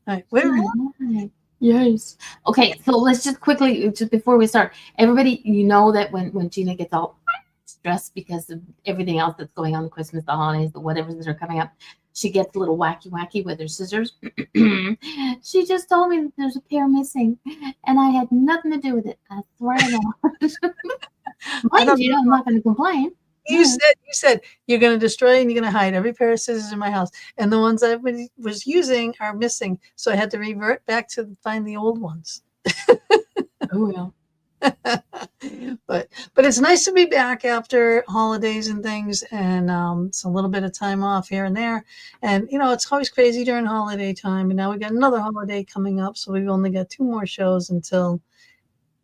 All right. Wait a minute. Right. Yes. Okay, so let's just quickly, just before we start, everybody, you know that when Gina gets all stressed because of everything else that's going on, the Christmas, the holidays, the whatever that are coming up, she gets a little wacky with her scissors. She just told me that there's a pair missing, and I had nothing to do with it. I swear to God. I Mind don't you, I'm not going to complain. Yeah. you said you're going to destroy and you're going to hide every pair of scissors in my house, and the ones I was using are missing. So I had to revert back to find the old ones. Oh, yeah. but it's nice to be back after holidays and things, and it's a little bit of time off here and there. And it's always crazy during holiday time, and now we got another holiday coming up, so we've only got 2 more shows until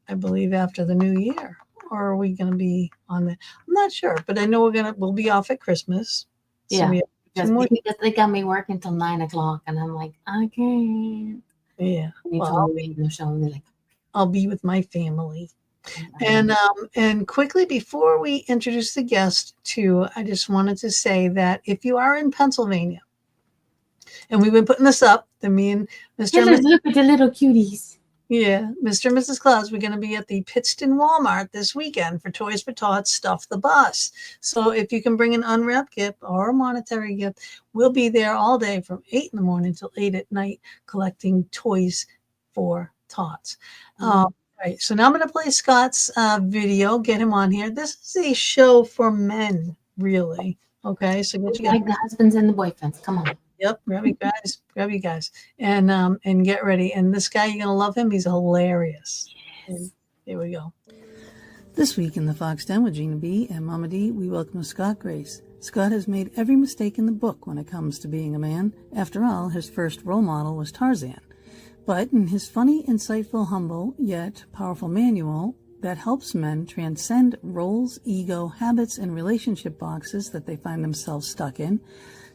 I believe after the new year. Or are we going to be on the? I'm not sure, but I know we'll be off at Christmas, so Yeah. we have two Because, more. because they got me working till 9 o'clock, and I'm like, I can't. Yeah, And you well, told me no show, and they're like, I'll be with my family. "Mm." And quickly before we introduce the guest, too, I just wanted to say that if you are in Pennsylvania, and we've been putting this up, that me and Mr. Tell and us, look at the little cuties. Yeah, Mr. and Mrs. Claus, we're going to be at the Pittston Walmart this weekend for Toys for Tots Stuff the Bus. So if you can bring an unwrapped gift or a monetary gift, we'll be there all day from 8 in the morning till 8 at night collecting toys for Tots. Mm. Right, so now I'm going to play Scott's video, get him on here. This is a show for men, really. Okay, so get you guys. Like the husbands and the boyfriends. Come on. Yep, grab you guys, and get ready. And this guy, you're gonna love him. He's hilarious. And here we go. This week in the Fox Den with Gina B and Mama D, we welcome Scott Grace. Scott has made every mistake in the book when it comes to being a man. After all, his first role model was Tarzan. But in his funny, insightful, humble, yet powerful manual that helps men transcend roles, ego, habits, and relationship boxes that they find themselves stuck in,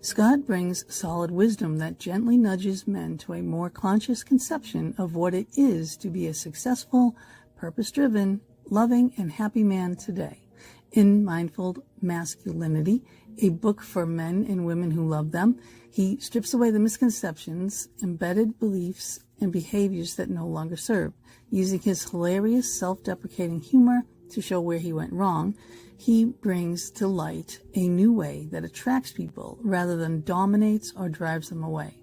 Scott brings solid wisdom that gently nudges men to a more conscious conception of what it is to be a successful, purpose-driven, loving, and happy man today. In Mindful Masculinity, a book for men and women who love them, he strips away the misconceptions, embedded beliefs, and behaviors that no longer serve. Using his hilarious, self-deprecating humor to show where he went wrong, he brings to light a new way that attracts people rather than dominates or drives them away,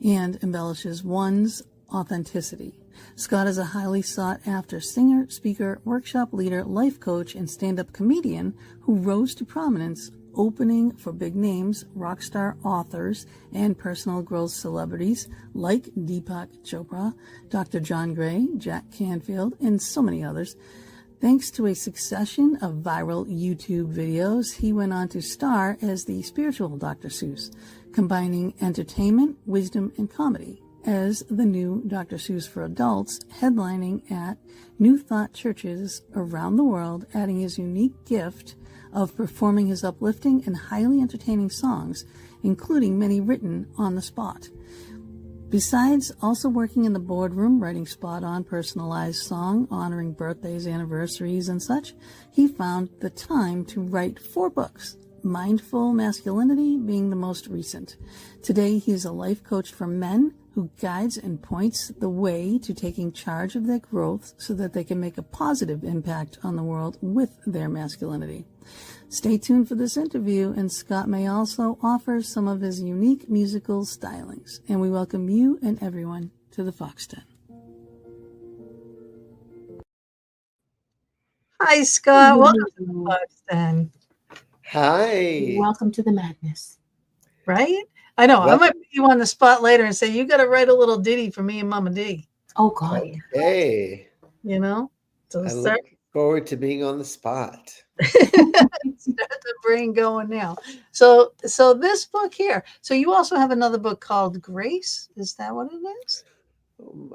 and embellishes one's authenticity. Scott is a highly sought-after singer, speaker, workshop leader, life coach, and stand-up comedian who rose to prominence opening for big names, rock star authors, and personal growth celebrities like Deepak Chopra, Dr. John Gray, Jack Canfield, and so many others. Thanks to a succession of viral YouTube videos, he went on to star as the spiritual Dr. Seuss, combining entertainment, wisdom, and comedy as the new Dr. Seuss for adults, headlining at New Thought churches around the world, adding his unique gift of performing his uplifting and highly entertaining songs, including many written on the spot. Besides also working in the boardroom, writing spot-on personalized song, honoring birthdays, anniversaries, and such, he found the time to write 4 books, Mindful Masculinity being the most recent. Today, he is a life coach for men who guides and points the way to taking charge of their growth so that they can make a positive impact on the world with their masculinity. Stay tuned for this interview, and Scott may also offer some of his unique musical stylings. And we welcome you and everyone to the Fox Den. Hi, Scott. Welcome to the Fox Den. Hi. Welcome to the madness. Right? I know. I might put you on the spot later and say, you got to write a little ditty for me and Mama D. Oh, God. Hey. So I look forward to being on the spot. Start the brain going now. So this book here. So you also have another book called Grace. Is that what it is?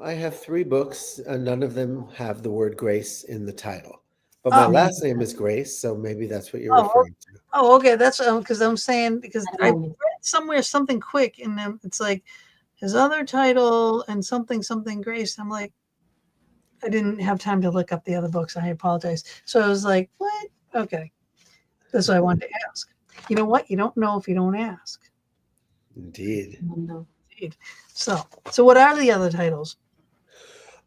I have 3 books, and none of them have the word grace in the title. But my last name is Grace, so maybe that's what you're referring to. Oh, okay. That's because I'm saying, because I read somewhere something quick, and then it's like his other title and something Grace. I'm like, I didn't have time to look up the other books. I apologize. So I was like, what? Okay. That's what I wanted to ask. You know what? You don't know if you don't ask. Indeed. Indeed. So what are the other titles?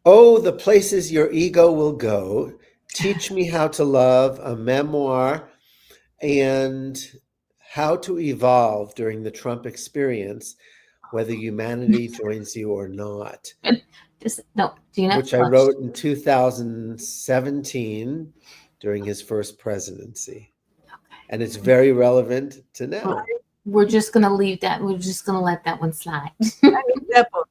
Oh, the places your ego will go. Teach me how to love, a memoir, and how to evolve during the Trump experience, whether humanity joins you or not, Just no, Gina. which I wrote in 2017 during his first presidency. And it's very relevant to now. We're just gonna leave that. We're just gonna let that one slide. I need that book.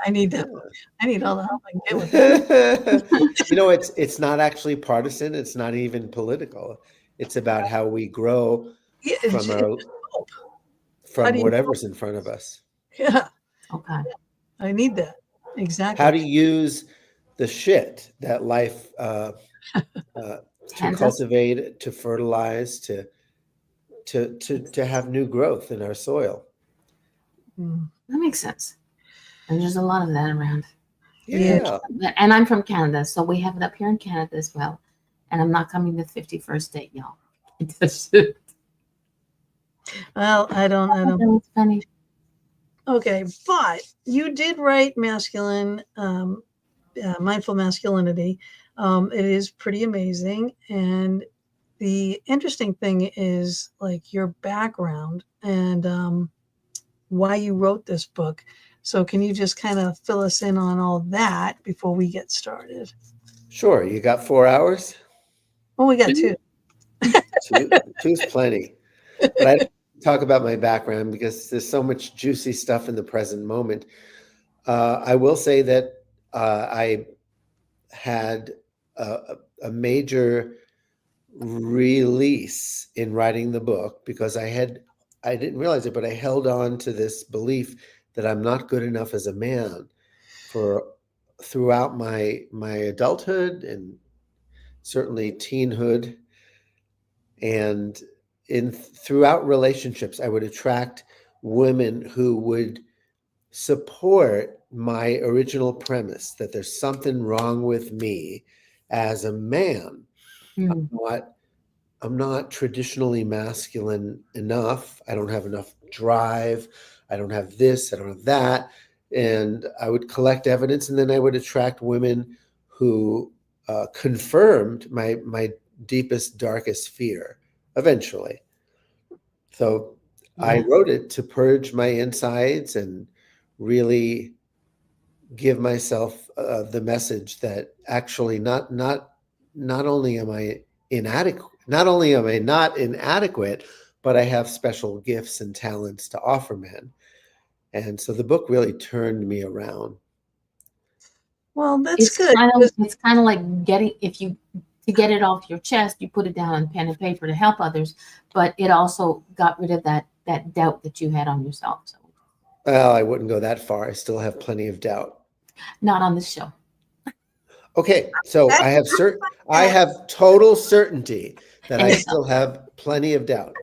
I need that book. I need all the help I can get with that. You know, it's not actually partisan. It's not even political. It's about how we grow from whatever's in front of us. Yeah. Okay. I need that. Exactly. How to use the shit that life to cultivate, to fertilize, to have new growth in our soil. That makes sense. And there's a lot of that around. Yeah. And I'm from Canada, so we have it up here in Canada as well. And I'm not coming to the 51st date, y'all. Well, I don't. It's funny. Okay, but you did write Mindful Masculinity. It is pretty amazing. And the interesting thing is like your background and why you wrote this book. So can you just kind of fill us in on all that before we get started? Sure. You got 4 hours? Well, we got 2. Two's plenty. But I don't talk about my background because there's so much juicy stuff in the present moment. I will say that I had a major release in writing the book because I didn't realize it, but I held on to this belief that I'm not good enough as a man throughout my adulthood and certainly teenhood. And throughout relationships, I would attract women who would support my original premise that there's something wrong with me as a man. I'm not traditionally masculine enough. I don't have enough drive. I don't have this. I don't have that. And I would collect evidence, and then I would attract women who confirmed my deepest, darkest fear eventually. So I wrote it to purge my insides and really give myself the message that actually not only am I inadequate, not only am I not inadequate, but I have special gifts and talents to offer men. And so the book really turned me around. Well, that's good. It's kind of like to get it off your chest, you put it down on pen and paper to help others, but it also got rid of that doubt that you had on yourself. So. Well, I wouldn't go that far. I still have plenty of doubt. Not on this show. Okay, so I have total certainty that I still have plenty of doubt.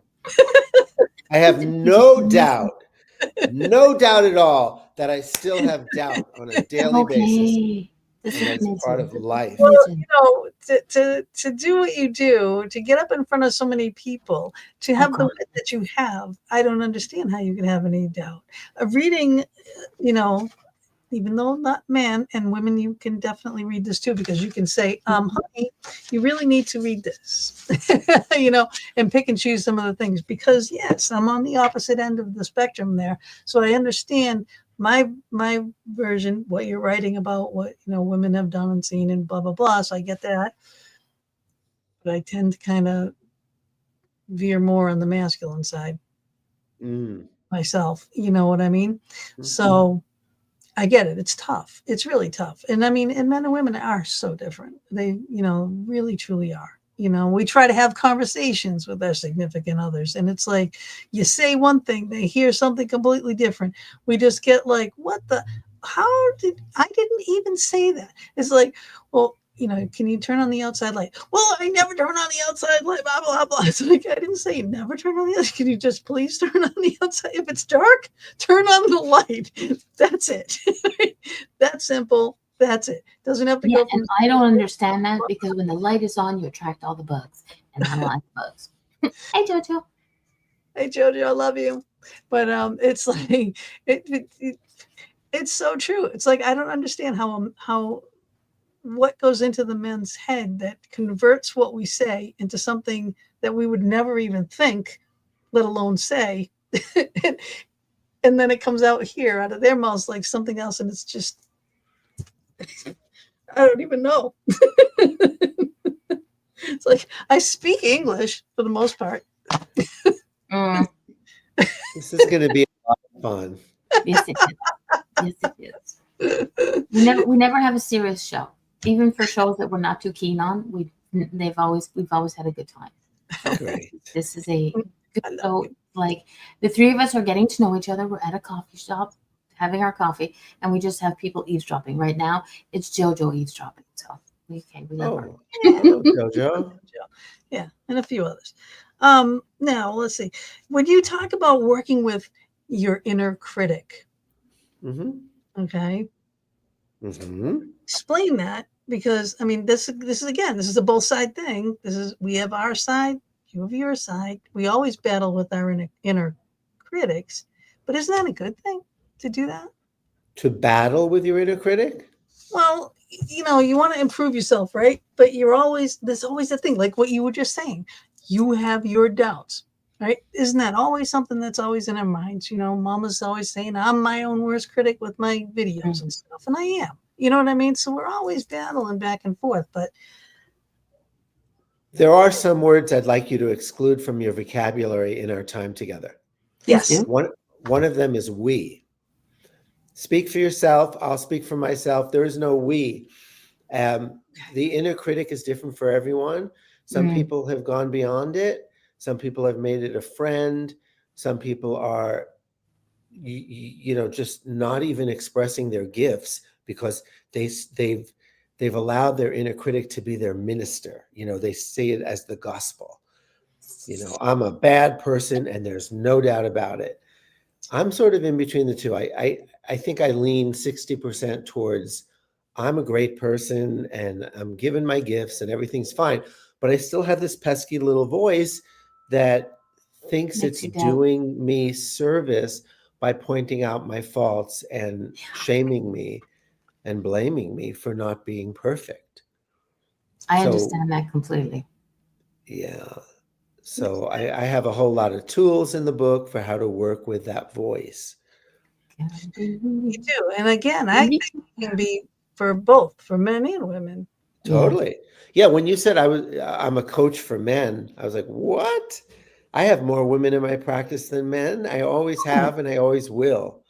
I have no doubt at all that I still have doubt on a daily basis. And that's part of life. Well, to do what you do, to get up in front of so many people, to have the wit that you have, I don't understand how you can have any doubt. Reading, even though not men and women, you can definitely read this too, because you can say, honey, you really need to read this, and pick and choose some of the things, because yes, I'm on the opposite end of the spectrum there. So I understand my version, what you're writing about, what, women have done and seen and blah, blah, blah. So I get that. But I tend to kind of veer more on the masculine side myself. You know what I mean? Mm-hmm. So I get it. It's tough. It's really tough. And I mean, and men and women are so different. They, really, truly are. We try to have conversations with our significant others. And it's like, you say one thing, they hear something completely different. We just get like, I didn't even say that. It's like, well, can you turn on the outside light? Well, I never turn on the outside light, blah, blah, blah. It's like, I didn't say never turn on the outside. Can you just please turn on the outside? If it's dark, turn on the light. That's it. That's simple. That's it. Doesn't have to go. And I don't understand that, because when the light is on, you attract all the bugs. And I don't like bugs. Hey, Jojo. Hey, Jojo, I love you. But it's like it's so true. It's like I don't understand how what goes into the men's head that converts what we say into something that we would never even think, let alone say. And then it comes out here out of their mouths like something else, and it's just I don't even know. It's like I speak English for the most part. Mm, This is going to be a lot of fun. yes, it is. Yes, it is. We never have a serious show, even for shows that we're not too keen on. We've always had a good time. Great. This is a good show. Like the three of us are getting to know each other. We're at a coffee shop having our coffee, and we just have people eavesdropping. Right now, it's JoJo eavesdropping. So we love her. Hello, Jojo. Yeah, and a few others. Now let's see. When you talk about working with your inner critic, okay, explain that, because I mean this is a both side thing. We have our side, you have your side. We always battle with our inner critics, but isn't that a good thing to do that? To battle with your inner critic? Well, you want to improve yourself, right? But there's always a thing, like what you were just saying. You have your doubts, right? Isn't that always something that's always in our minds? Mama's always saying, I'm my own worst critic with my videos and stuff. And I am, you know what I mean? So we're always battling back and forth, but there are some words I'd like you to exclude from your vocabulary in our time together. yes. One of them is we. Speak for yourself. I'll speak for myself. There is no we. The inner critic is different for everyone. Some people have gone beyond it. Some people have made it a friend. Some people are, just not even expressing their gifts because they've allowed their inner critic to be their minister. They see it as the gospel. I'm a bad person, and there's no doubt about it. I'm sort of in between the two. I think I lean 60% towards I'm a great person and I'm given my gifts and everything's fine. But I still have this pesky little voice that thinks it's doing me service by pointing out my faults and shaming me and blaming me for not being perfect. I understand that completely. Yeah. So I have a whole lot of tools in the book for how to work with that voice. You do. And again, I think it can be for both, for men and women. Totally. Yeah. When you said I'm a coach for men, I was like, what? I have more women in my practice than men. I always have, and I always will.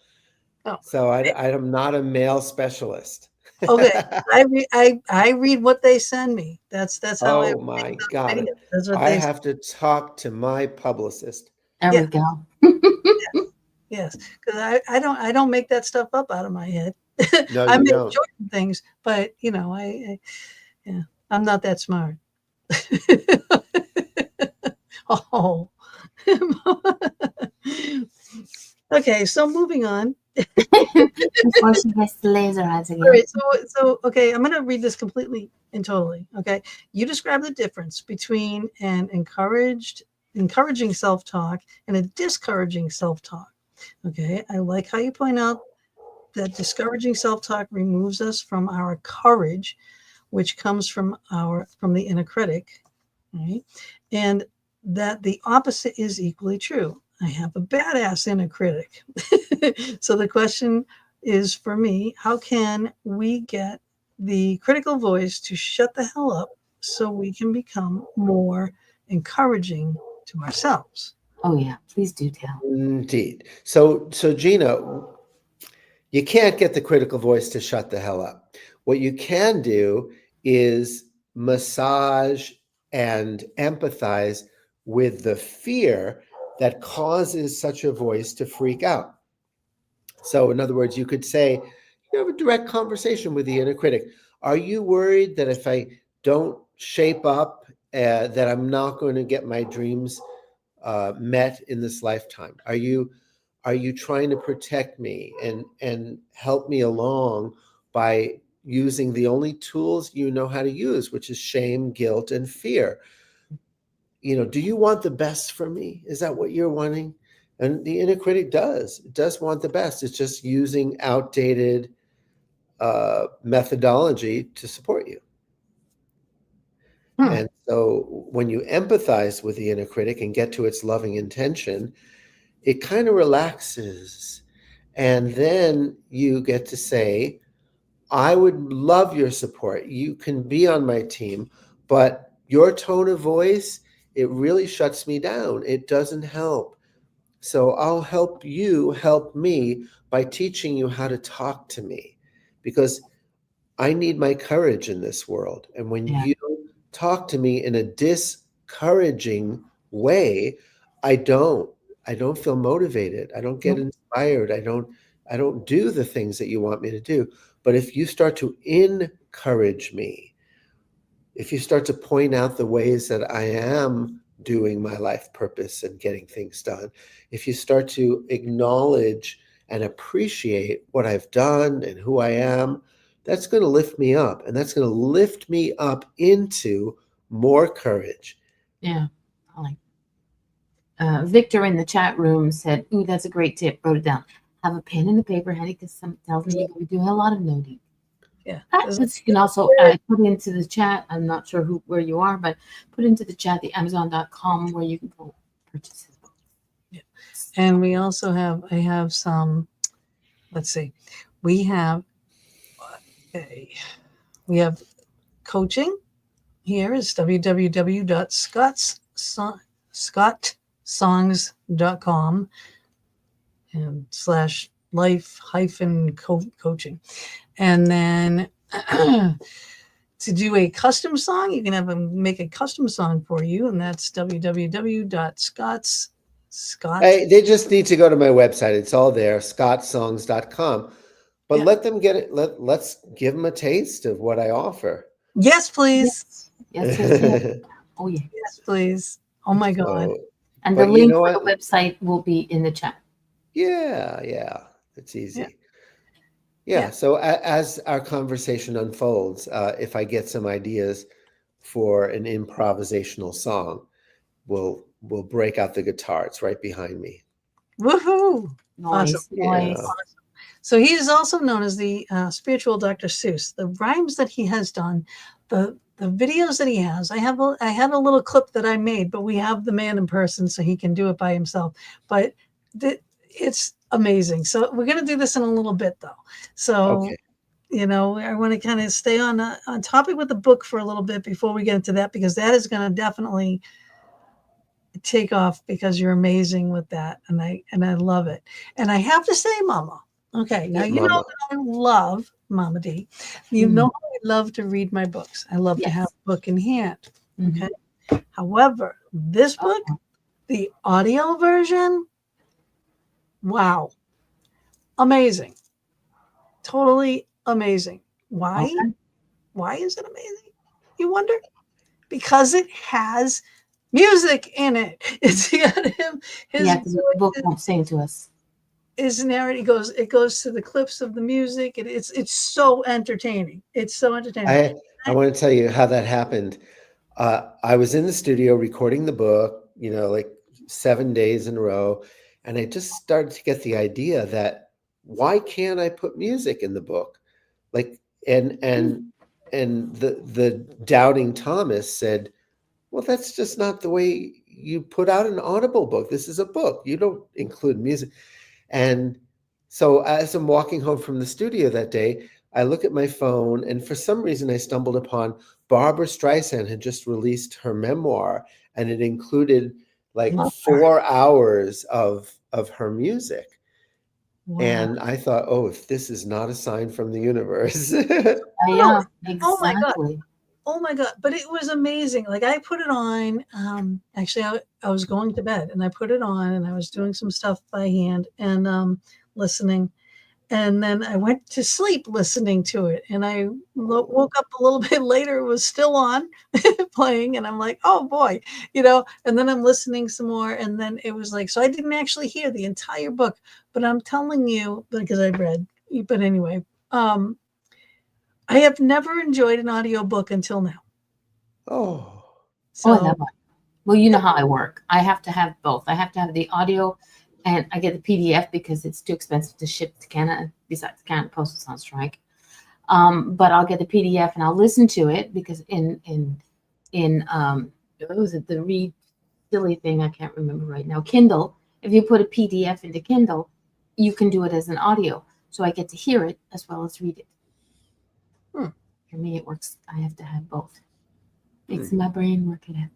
Oh. So I'm not a male specialist. Okay. I read what they send me. That's how oh my God. That's what I have to talk to my publicist. There we go. Yes. Because I don't make that stuff up out of my head. No, I you make don't. Jordan things, but I'm not that smart. Oh. Okay, so moving on. Before she gets the laser eyes again. All right, so okay, I'm going to read this completely and totally. Okay, you describe the difference between an encouraging self-talk and a discouraging self-talk. Okay, I like how you point out that discouraging self-talk removes us from our courage, which comes from the inner critic, right? And that the opposite is equally true. I have a badass inner critic. So the question is for me, how can we get the critical voice to shut the hell up so we can become more encouraging to ourselves? Oh yeah, please do tell. Indeed. So Gina, you can't get the critical voice to shut the hell up. What you can do is massage and empathize with the fear that causes such a voice to freak out. So in other words, you could say, you have a direct conversation with the inner critic. Are you worried that if I don't shape up, that I'm not going to get my dreams met in this lifetime? Are you trying to protect me and help me along by using the only tools you know how to use, which is shame, guilt, and fear? Do you want the best for me? Is that what you're wanting? And the inner critic does want the best. It's just using outdated methodology to support you. And so when you empathize with the inner critic and get to its loving intention, it kind of relaxes. And then you get to say, I would love your support. You can be on my team, but your tone of voice, it really shuts me down. It doesn't help. So I'll help you help me by teaching you how to talk to me, because I need my courage in this world. And when you talk to me in a discouraging way, I don't feel motivated. I don't get inspired. I don't do the things that you want me to do. But if you start to encourage me, if you start to point out the ways that I am doing my life purpose and getting things done, if you start to acknowledge and appreciate what I've done and who I am, that's going to lift me up, and that's going to lift me up into more courage. Yeah. Victor in the chat room said, ooh, that's a great tip. Wrote it down. Have a pen and a paper handy, because some tells me you're going to be doing a lot of noting. Yeah. You can also put into the chat. I'm not sure where you are, but put into the chat the Amazon.com where you can go purchase his book. Yeah. And we also I have some, let's see, we have coaching. Here is www.scottsongs.com and /life-coaching. And then to do a custom song, you can have them make a custom song for you, and that's www.scotts. They just need to go to my website. It's all there, scottsongs.com. But let them get it. Let's give them a taste of what I offer. Yes, please. Yes. Oh, yeah. Yes, please. Oh, my God. And the link for the website will be in the chat. Yeah. It's easy. Yeah. So as our conversation unfolds, if I get some ideas for an improvisational song, we'll break out the guitar. It's right behind me. Woohoo! Nice. Awesome. Nice. Awesome. So he is also known as the spiritual Dr. Seuss. The rhymes that he has done, the videos that he has, I have a little clip that I made, but we have the man in person so he can do it by himself. But it's amazing. So we're going to do this in a little bit, though. So, I want to kind of stay on topic with the book for a little bit before we get into that, because that is going to definitely take off, because you're amazing with that. And I love it. And I have to say, Mama, okay, now you know that I love Mama D. You know I love to read my books. I love to have a book in hand. Okay. However, this book, the audio version, wow. Amazing. Totally amazing. Why? Okay. Why is it amazing? You wonder? Because it has music in it. It's got him. The book won't sing to us. His narrative goes to the clips of the music. It's so entertaining. It's so entertaining. I want to tell you how that happened. I was in the studio recording the book, like 7 days in a row, and I just started to get the idea that why can't I put music in the book? Like, and the doubting Thomas said, well, that's just not the way you put out an Audible book. This is a book. You don't include music. And so as I'm walking home from the studio that day, I look at my phone, and for some reason I stumbled upon Barbara Streisand had just released her memoir, and it included like 4 hours of her music. Wow. And I thought, if this is not a sign from the universe. Yeah, exactly. Oh my God. But it was amazing. Like, I put it on, actually I was going to bed, and I put it on, and I was doing some stuff by hand and listening. And then I went to sleep listening to it, and I woke up a little bit later. It was still on playing, and I'm like, oh boy, and then I'm listening some more. And then it was like, so I didn't actually hear the entire book, but I'm telling you, because I've read, but anyway, I have never enjoyed an audiobook until now. I love it. Well, you know how I work. I have to have both. I have to have the audio and I get the PDF because it's too expensive to ship to Canada. Besides, Canada Post is on strike. But I'll get the PDF and I'll listen to it because in what was it, the read silly thing, I can't remember right now, Kindle. If you put a PDF into Kindle, you can do it as an audio. So I get to hear it as well as read it. For me, it works. I have to have both. Makes my brain work it out.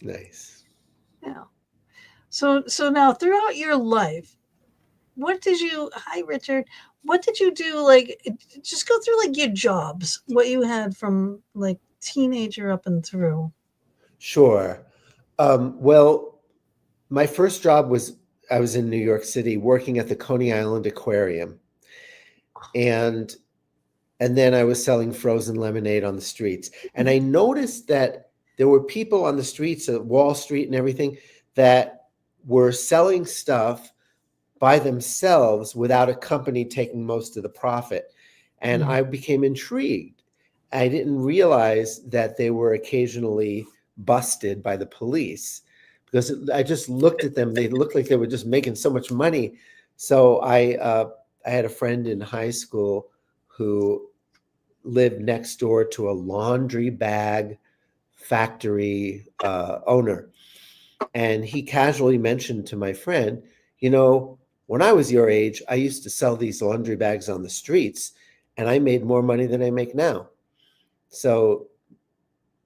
Nice. Yeah. So now throughout your life, hi Richard, what did you do? Like, just go through like your jobs, what you had from like teenager up and through. Sure. Well, my first job was, I was in New York City working at the Coney Island Aquarium. And then I was selling frozen lemonade on the streets. And I noticed that there were people on the streets of Wall Street and everything that were selling stuff by themselves without a company taking most of the profit. And I became intrigued. I didn't realize that they were occasionally busted by the police because I just looked at them. They looked like they were just making so much money. So I had a friend in high school who lived next door to a laundry bag factory owner. And he casually mentioned to my friend, you know, when I was your age, I used to sell these laundry bags on the streets and I made more money than I make now. So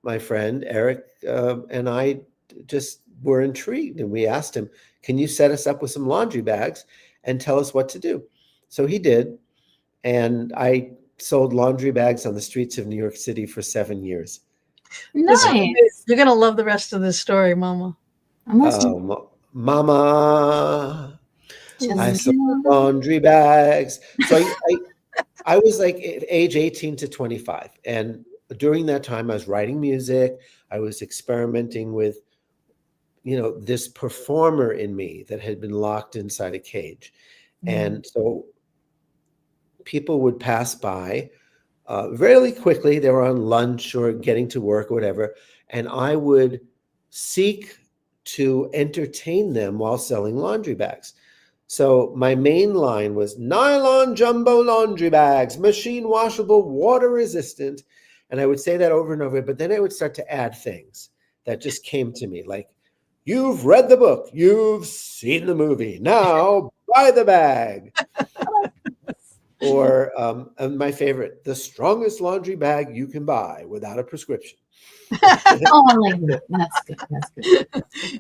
my friend Eric and I just were intrigued, and we asked him, can you set us up with some laundry bags and tell us what to do? So he did. And I sold laundry bags on the streets of New York City for 7 years. Nice. You're going to love the rest of this story, Mama. Mama, I sold laundry bags. So I was like at age 18 to 25. And during that time, I was writing music. I was experimenting with, you know, this performer in me that had been locked inside a cage. And so people would pass by really quickly. They were on lunch or getting to work or whatever. And I would seek to entertain them while selling laundry bags. So my main line was nylon jumbo laundry bags, machine washable, water resistant. And I would say that over and over, but then I would start to add things that just came to me, like, you've read the book, you've seen the movie, now buy the bag. Or my favorite, the strongest laundry bag you can buy without a prescription. Oh, I like that. That's good. That's good.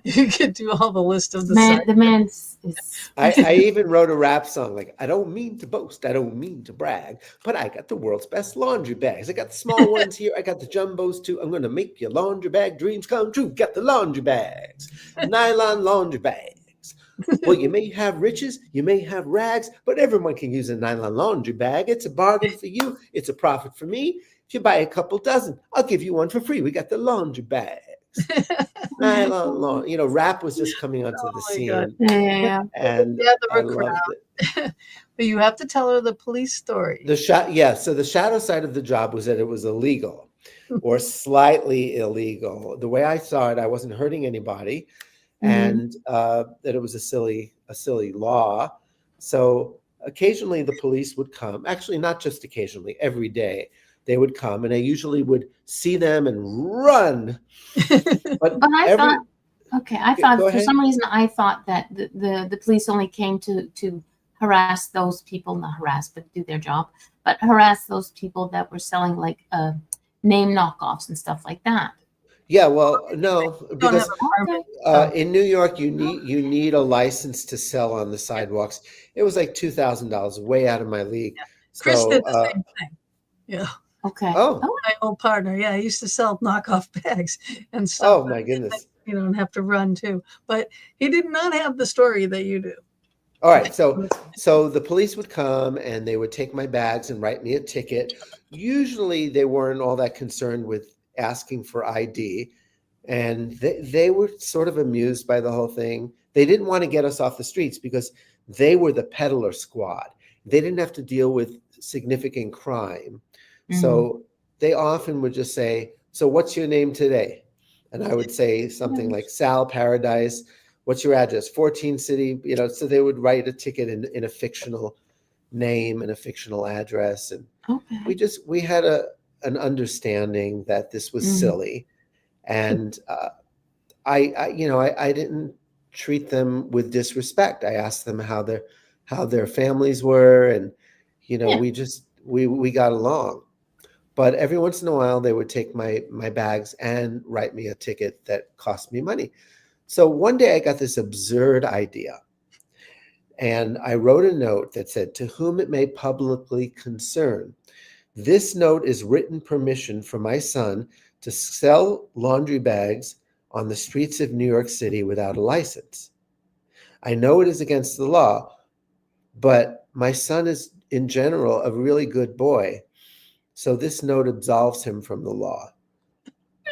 You could do all the list of the man's is. I even wrote a rap song like, I don't mean to boast, I don't mean to brag, but I got the world's best laundry bags. I got the small ones here, I got the jumbos too. I'm going to make your laundry bag dreams come true. Got the laundry bags, nylon laundry bags. Well, you may have riches, you may have rags, but everyone can use a nylon laundry bag. It's a bargain for you. It's a profit for me. If you buy a couple dozen, I'll give you one for free. We got the laundry bags. Nylon, you know, rap was just coming onto the scene. God. Yeah. And I loved it. But you have to tell her the police story. So the shadow side of the job was that it was illegal or slightly illegal. The way I saw it, I wasn't hurting anybody. And that it was a silly law. So occasionally the police would come, actually not just occasionally, every day they would come, and I usually would see them and run. But I thought for some reason I thought that the police only came to harass those people, not harass, but do their job, but harass those people that were selling like name knockoffs and stuff like that. Yeah, well, no, because in New York you need a license to sell on the sidewalks. It was like $2,000, way out of my league. Yeah. Chris so, did the same thing. Yeah. Okay. Oh, my old partner. Yeah, he used to sell knockoff bags and stuff. Oh my goodness. You don't have to run too, but he did not have the story that you do. All right, so the police would come and they would take my bags and write me a ticket. Usually they weren't all that concerned with asking for ID, and they were sort of amused by the whole thing. They didn't want to get us off the streets because they were the peddler squad. They didn't have to deal with significant crime. So they often would just say, so what's your name today? And I would say something like Sal Paradise. what's your address? 14 City, so they would write a ticket in a fictional name and a fictional address. And Okay. we had an understanding that this was silly. And I didn't treat them with disrespect. I asked them how their families were, and we got along. But every once in a while, they would take my bags and write me a ticket that cost me money. So one day I got this absurd idea, and I wrote a note that said, "To whom it may publicly concern, this note is written permission for my son to sell laundry bags on the streets of New York City without a license. I know it is against the law, but my son is, in general, a really good boy. So this note absolves him from the law.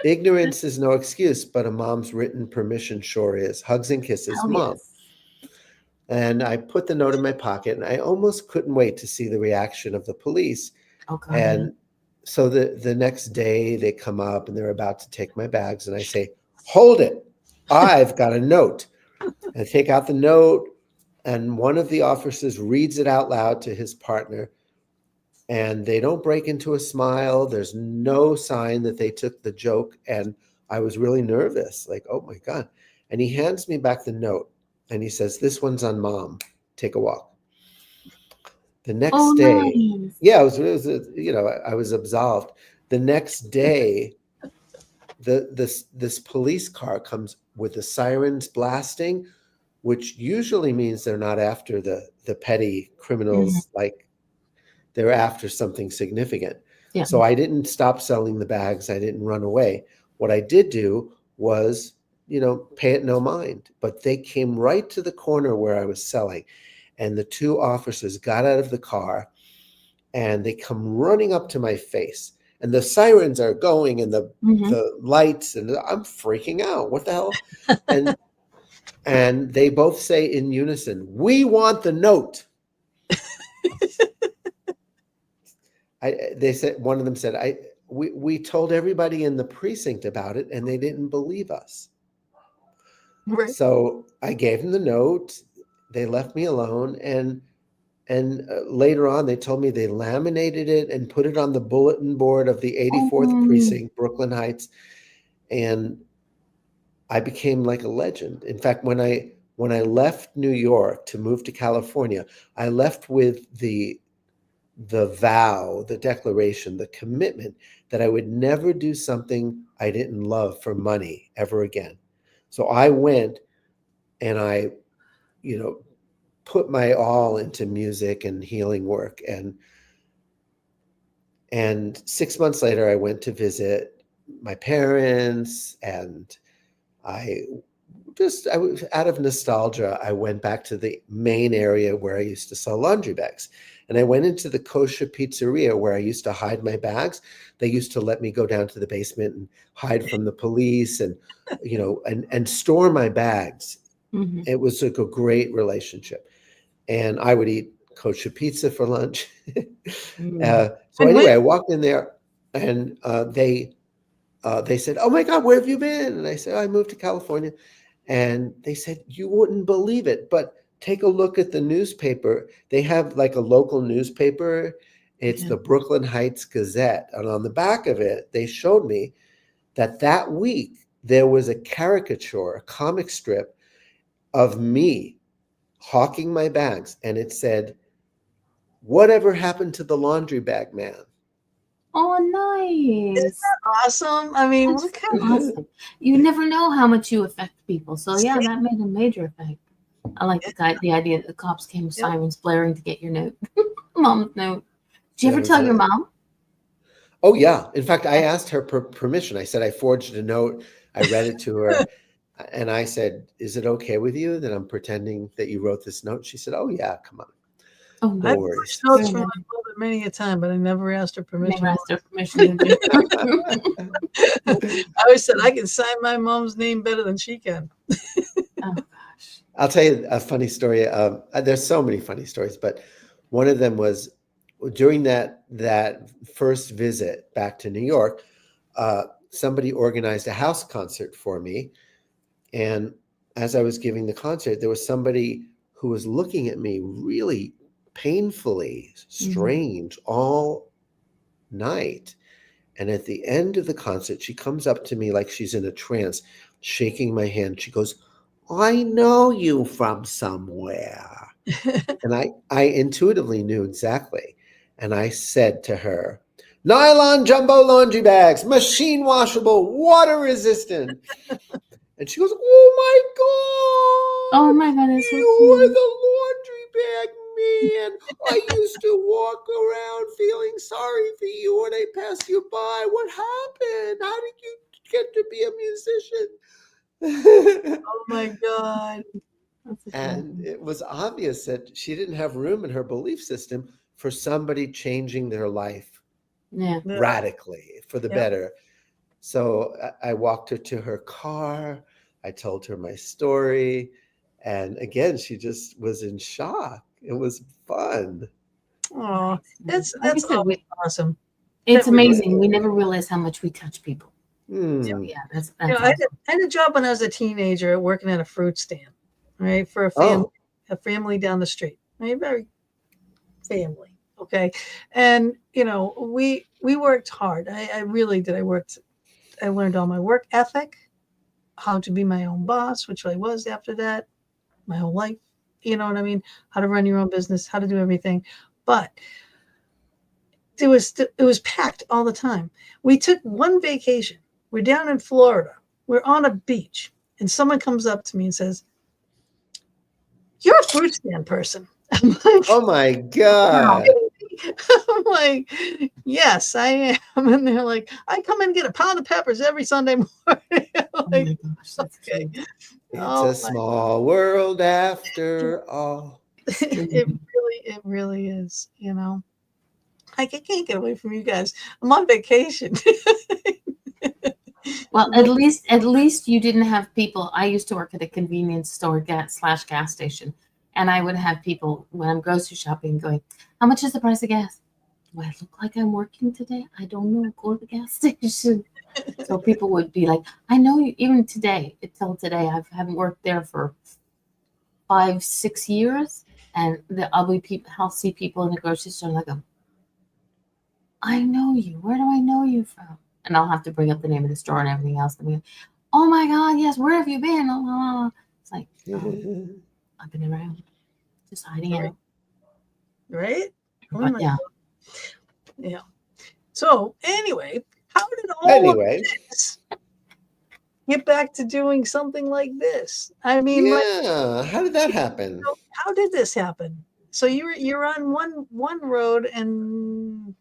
Ignorance is no excuse, but a mom's written permission sure is. Hugs and kisses, Mom." Yes. And I put the note in my pocket, and I almost couldn't wait to see the reaction of the police. Okay. And so the next day they come up and they're about to take my bags, and I say, "Hold it. I've got a note." I take out the note, and one of the officers reads it out loud to his partner, and they don't break into a smile. There's no sign that they took the joke. And I was really nervous, like, oh my God. And he hands me back the note, and he says, "This one's on Mom. Take a walk." The next day, nice. yeah, I was absolved. The next day, this police car comes with the sirens blasting, which usually means they're not after the petty criminals, like they're after something significant. Yeah. So I didn't stop selling the bags. I didn't run away. What I did do was, pay it no mind. But they came right to the corner where I was selling, and the two officers got out of the car, and they come running up to my face, and the sirens are going, and the lights, and I'm freaking out. What the hell? And they both say in unison, "We want the note." They said, one of them said, we told everybody in the precinct about it, and they didn't believe us. Right. So I gave them the note. They left me alone, and later on, they told me they laminated it and put it on the bulletin board of the 84th precinct, Brooklyn Heights, and I became like a legend. In fact, when I left New York to move to California, I left with the vow, the declaration, the commitment that I would never do something I didn't love for money ever again. So I went and I, put my all into music and healing work. And 6 months later, I went to visit my parents, and I was out of nostalgia. I went back to the main area where I used to sell laundry bags. And I went into the kosher pizzeria where I used to hide my bags. They used to let me go down to the basement and hide from the police and, and store my bags. It was like a great relationship. And I would eat kosher pizza for lunch. So anyway, I walked in there, and they said, "Oh my God, where have you been?" And I said, "I moved to California." And they said, "You wouldn't believe it, but take a look at the newspaper. They have like a local newspaper. It's the Brooklyn Heights Gazette. And on the back of it, they showed me that week there was a caricature, a comic strip of me hawking my bags. And it said, 'Whatever happened to the laundry bag man?'" Oh, nice. Awesome. I mean, That's awesome. You never know how much you affect people. So yeah, that made a major effect. I like the idea that the cops came with sirens blaring to get your note, Mom's note. Did you ever tell your mom? Oh yeah. In fact, I asked her permission. I said I forged a note. I read it to her, and I said, "Is it okay with you that I'm pretending that you wrote this note?" She said, "Oh yeah, come on." Oh, No I've worries. pushed notes from my mother many a time, but I never asked her permission. Never asked her permission. Did you? I always said I can sign my mom's name better than she can. Oh gosh. I'll tell you a funny story. There's so many funny stories, but one of them was during that first visit back to New York. Somebody organized a house concert for me, and as I was giving the concert, there was somebody who was looking at me really painfully strange all night. And at the end of the concert, she comes up to me like she's in a trance, shaking my hand. She goes, I know you from somewhere. And I intuitively knew exactly. And I said to her, nylon jumbo laundry bags, machine washable, water resistant. And she goes, oh my God. Oh my God, that's so You cute. are the laundry bag man. I used to walk around feeling sorry for you when I passed you by. What happened? How did you get to be a musician? Oh my God. And it was obvious that she didn't have room in her belief system for somebody changing their life radically for the better. So I walked her to her car. I told her my story. And again, she just was in shock. It was fun. Oh, that's awesome. It's amazing. We never realize how much we touch people. Mm. Yeah, that's I had a job when I was a teenager working at a fruit stand, right? For a family down the street. Right? Very family. Okay. And we worked hard. I really did. I learned all my work ethic, how to be my own boss, which I was after that, my whole life. You know what I mean? How to run your own business, how to do everything. But it was packed all the time. We took one vacation. We're down in Florida. We're on a beach, and someone comes up to me and says, "You're a fruit stand person." I'm like, oh my God. I'm like, yes, I am. And they're like, I come and get a pound of peppers every Sunday morning. Like, oh my gosh, that's okay. It's a small world after all. It really is, I can't get away from you guys. I'm on vacation. Well, at least you didn't have people. I used to work at a convenience store gas station, and I would have people when I'm grocery shopping going, "How much is the price of gas?" Do I look like I'm working today? I don't know. Go to the gas station. So people would be like, "I know you." Even today, until today, I haven't worked there for 5-6 years, and I'll see people in the grocery store and I go, "I know you. Where do I know you from?" And I'll have to bring up the name of the store and everything else. And be, oh my God, yes, where have you been? It's like, I've been around, just hiding out. Right? But yeah. Yeah. So anyway, how did all of this get back to doing something like this? I mean, how did that happen? How did this happen? So you're on one road and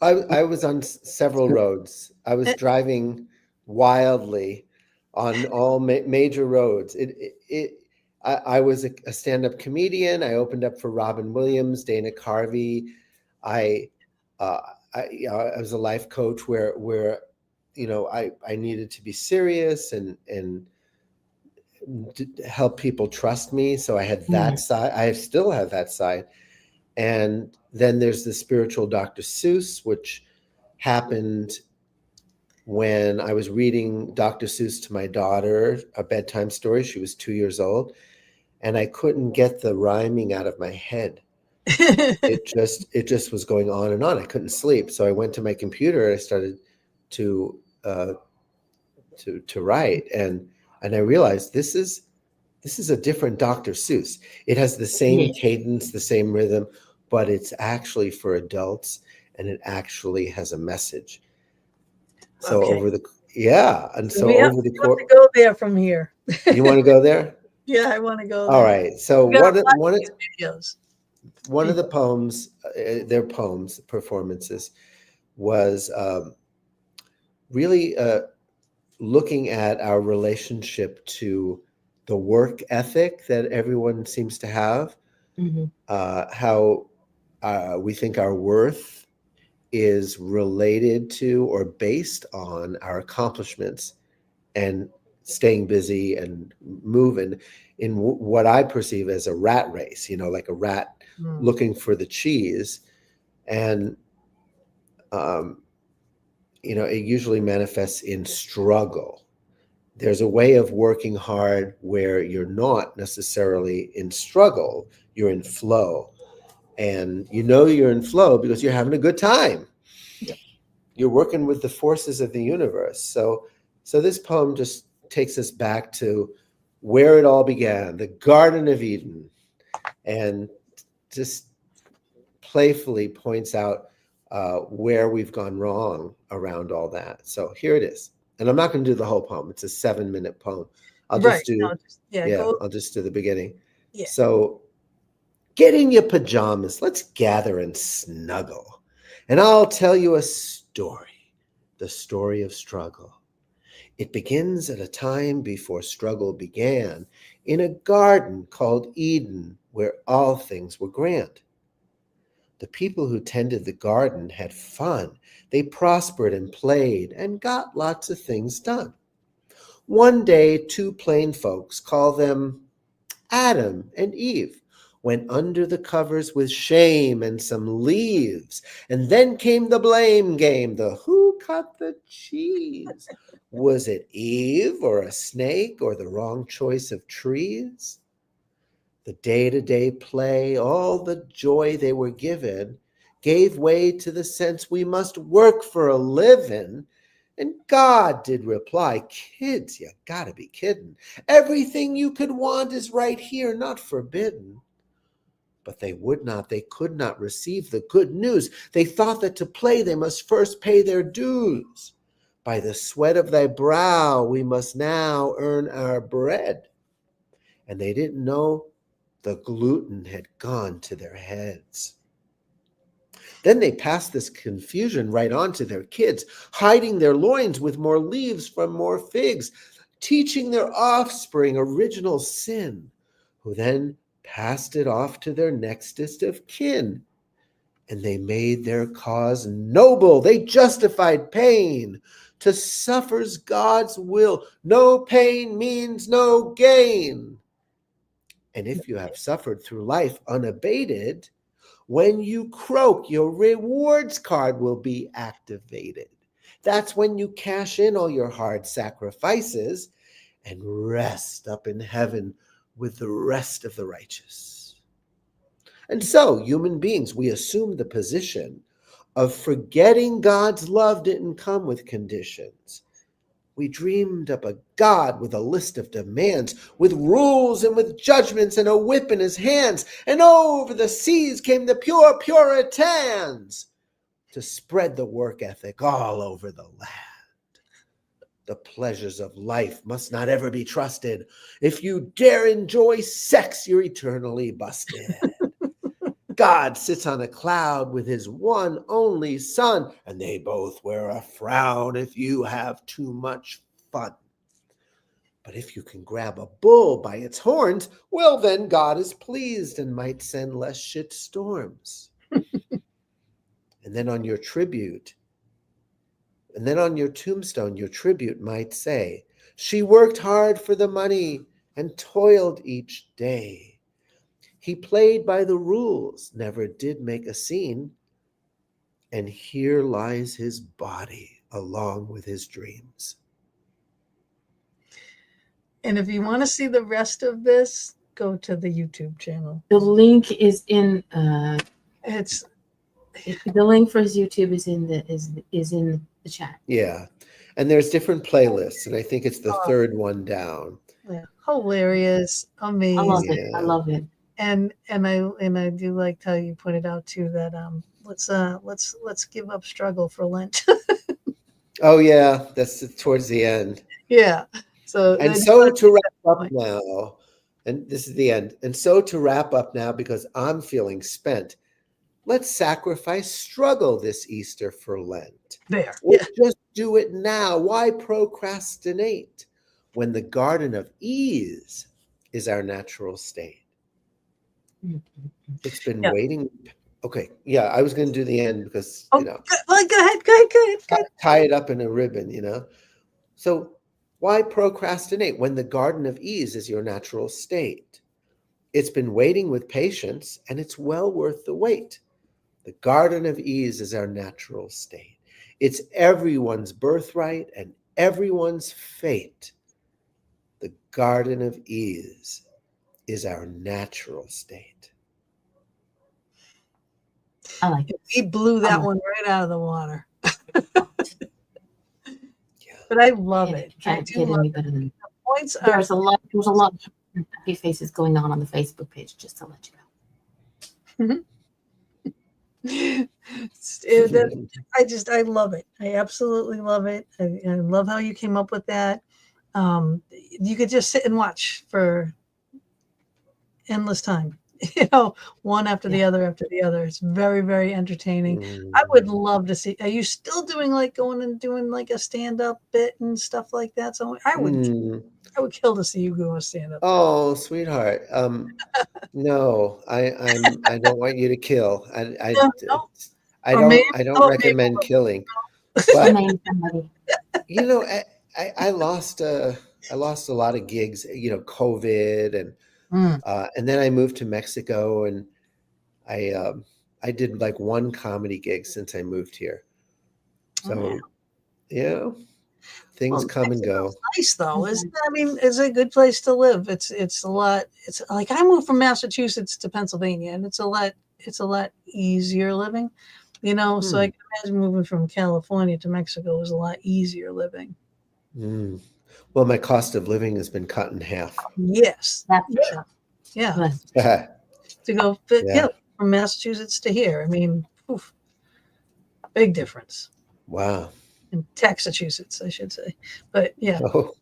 I was on several roads. I was driving wildly on all major roads. I was a stand-up comedian. I opened up for Robin Williams, Dana Carvey. I was a life coach where I needed to be serious and help people trust me. So I had that side. I still have that side. And then there's the spiritual Dr. Seuss, which happened when I was reading Dr. Seuss to my daughter, a bedtime story. She was 2 years old, and I couldn't get the rhyming out of my head. It just was going on and on. I couldn't sleep. So I went to my computer and I started to write. And I realized this is a different Dr. Seuss. It has the same cadence, the same rhythm, but it's actually for adults, and it actually has a message. So over the course, to go there from here. You want to go there? Yeah, I want to go there. All right. So one of the poems, their poems, performances, was really looking at our relationship to the work ethic that everyone seems to have, how we think our worth is related to or based on our accomplishments and staying busy and moving in what I perceive as a rat race, like a rat looking for the cheese. And, it usually manifests in struggle, there's a way of working hard where you're not necessarily in struggle, you're in flow. And you know you're in flow because you're having a good time. Yep. You're working with the forces of the universe. So this poem just takes us back to where it all began, the Garden of Eden, and just playfully points out where we've gone wrong around all that. So here it is. And I'm not going to do the whole poem. It's a 7-minute poem. I'll just do, I'll just do the beginning. Yeah. So get in your pajamas. Let's gather and snuggle. And I'll tell you a story, the story of struggle. It begins at a time before struggle began, in a garden called Eden, where all things were grand. The people who tended the garden had fun. They prospered and played and got lots of things done. One day, two plain folks, call them Adam and Eve, went under the covers with shame and some leaves. And then came the blame game, the who cut the cheese? Was it Eve or a snake or the wrong choice of trees? The day-to-day play, all the joy they were given, gave way to the sense we must work for a living. And God did reply, kids, you gotta be kidding. Everything you could want is right here, not forbidden. But they could not receive the good news. They thought that to play they must first pay their dues. By the sweat of thy brow we must now earn our bread. And they didn't know the gluten had gone to their heads. Then they passed this confusion right on to their kids, hiding their loins with more leaves from more figs, teaching their offspring original sin, who then passed it off to their nextest of kin. And they made their cause noble. They justified pain. To suffer's God's will. No pain means no gain. And if you have suffered through life unabated, when you croak, your rewards card will be activated. That's when you cash in all your hard sacrifices and rest up in heaven with the rest of the righteous. And so, human beings, we assume the position of forgetting God's love didn't come with conditions. We dreamed up a God with a list of demands, with rules and with judgments and a whip in his hands. And over the seas came the pure Puritans to spread the work ethic all over the land. The pleasures of life must not ever be trusted. If you dare enjoy sex, you're eternally busted. God sits on a cloud with his one only son, and they both wear a frown if you have too much fun. But if you can grab a bull by its horns, well, then God is pleased and might send less shit storms. And then on your tombstone, your tribute might say, she worked hard for the money and toiled each day. He played by the rules, never did make a scene. And here lies his body along with his dreams. And if you want to see the rest of this, go to the YouTube channel. The link is in. It's the link for his YouTube is in the chat. Yeah, and there's different playlists, and I think it's the third one down. Yeah, hilarious, amazing. I love it. I love it. And I do like how you pointed out too that let's give up struggle for Lent. Oh yeah, that's towards the end. Yeah. So to wrap up now, and this is the end. And so to wrap up now, because I'm feeling spent, let's sacrifice struggle this Easter for Lent. We'll just do it now. Why procrastinate when the garden of ease is our natural state? It's been waiting. Okay. Yeah, I was going to do the end because, go ahead. Tie it up in a ribbon, So why procrastinate when the garden of ease is your natural state? It's been waiting with patience, and it's well worth the wait. The garden of ease is our natural state. It's everyone's birthright and everyone's fate. The garden of ease is our natural state. I like it. He blew that one right out of the water. But I love it. Can't get any better than the points are. There's a lot of happy faces going on the Facebook page, just to let you know. I love it. I absolutely love it. I love how you came up with that. You could just sit and watch for endless time, one after the other after the other. It's very, very entertaining. I would love to see. Are you still doing going and doing like a stand-up bit and stuff like that? So I would kill to see you go a stand-up. Oh, sweetheart. No, I don't want you to kill. I don't recommend killing. But I lost a lot of gigs, COVID and then I moved to Mexico, and I did like one comedy gig since I moved here. So things come and go. Nice though, isn't it? I mean, it's a good place to live. It's a lot. It's like I moved from Massachusetts to Pennsylvania, and it's a lot easier living, So I can imagine moving from California to Mexico was a lot easier living. Well, my cost of living has been cut in half. Yes, that's for sure. Yeah. To go from Massachusetts to here, I mean, big difference. Wow. In Taxachusetts, I should say, but yeah. Oh,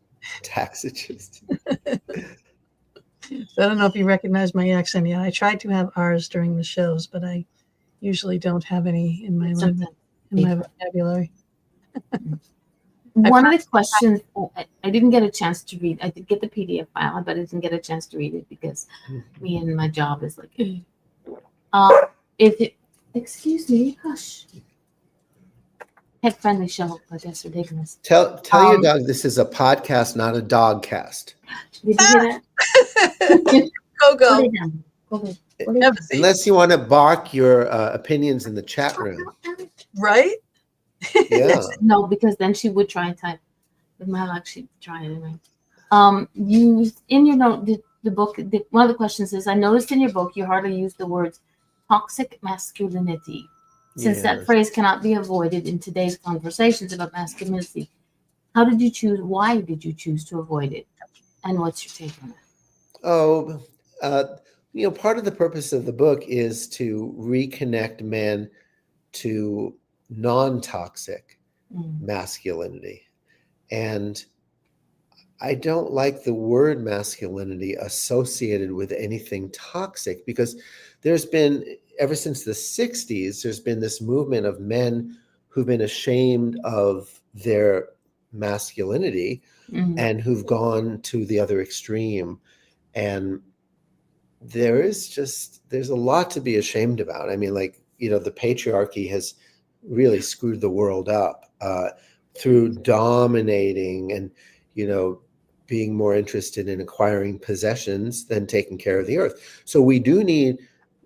Taxachusetts. I don't know if you recognize my accent yet. I tried to have R's during the shows, but I usually don't have any in my vocabulary. One of the questions I didn't get a chance to read. I did get the PDF file, but I didn't get a chance to read it because me and my job is like. Excuse me, hush. Pet friendly show, but that's ridiculous. Tell your dog this is a podcast, not a dog cast. Did you hear that? Go. Unless you want to bark your opinions in the chat room. Right? Yeah. No, because then she would try and type. With my luck, she'd try anyway. You in your note, the book. One of the questions is: I noticed in your book you hardly use the words toxic masculinity. Since that phrase cannot be avoided in today's conversations about masculinity, why did you choose to avoid it? And what's your take on that? Part of the purpose of the book is to reconnect men to non-toxic masculinity. And I don't like the word masculinity associated with anything toxic, because there's been, ever since the 60s, there's been this movement of men who've been ashamed of their masculinity and who've gone to the other extreme. And there's a lot to be ashamed about. I mean, the patriarchy has really screwed the world up through dominating and, being more interested in acquiring possessions than taking care of the earth. So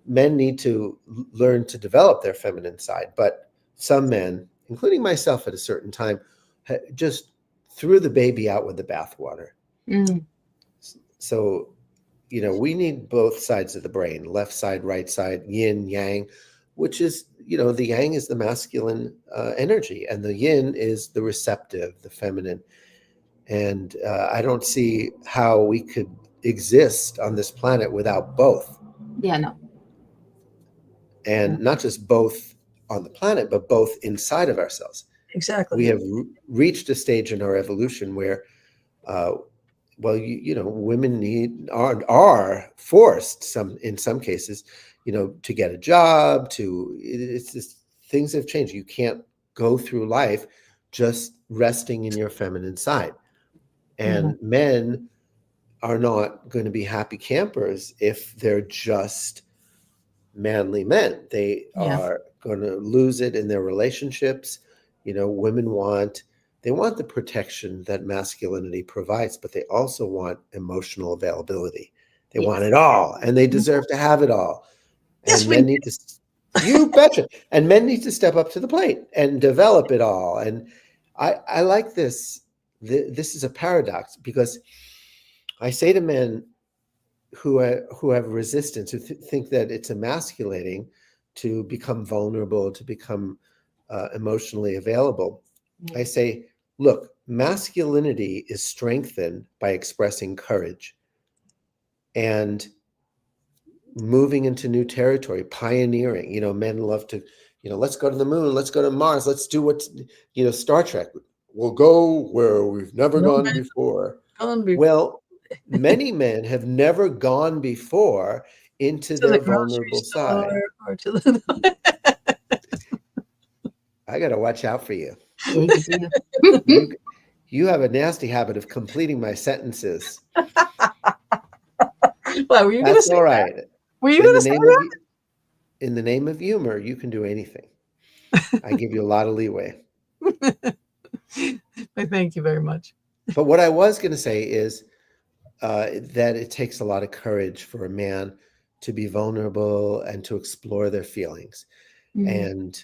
men need to learn to develop their feminine side. But some men, including myself at a certain time, just threw the baby out with the bathwater. So, we need both sides of the brain, left side, right side, yin, yang, which is, the yang is the masculine energy, and the yin is the receptive, the feminine. And I don't see how we could exist on this planet without both. Yeah, no. And not just both on the planet, but both inside of ourselves. Exactly. We have reached a stage in our evolution where, women are forced in some cases, to get a job. It's just, things have changed. You can't go through life just resting in your feminine side. And men are not going to be happy campers if they're just manly men. They are going to lose it in their relationships. Women want the protection that masculinity provides, but they also want emotional availability. They want it all, and they deserve to have it all. And men need to, you betcha. And men need to step up to the plate and develop it all. And I like this. This is a paradox, because I say to men who have resistance, who think that it's emasculating to become vulnerable, to become emotionally available, I say, look, masculinity is strengthened by expressing courage and moving into new territory, pioneering. Men love to, let's go to the moon, let's go to Mars, let's do what, Star Trek. We'll go where we've never gone before. Well, many men have never gone before into to their the grocery vulnerable store side. or to the I got to watch out for you. Yeah, you do. You have a nasty habit of completing my sentences. Well, were you going to That's say all that? right. Were you going to say that? In the name of humor, you can do anything. I give you a lot of leeway. Thank you very much. But what I was going to say is that it takes a lot of courage for a man to be vulnerable and to explore their feelings, and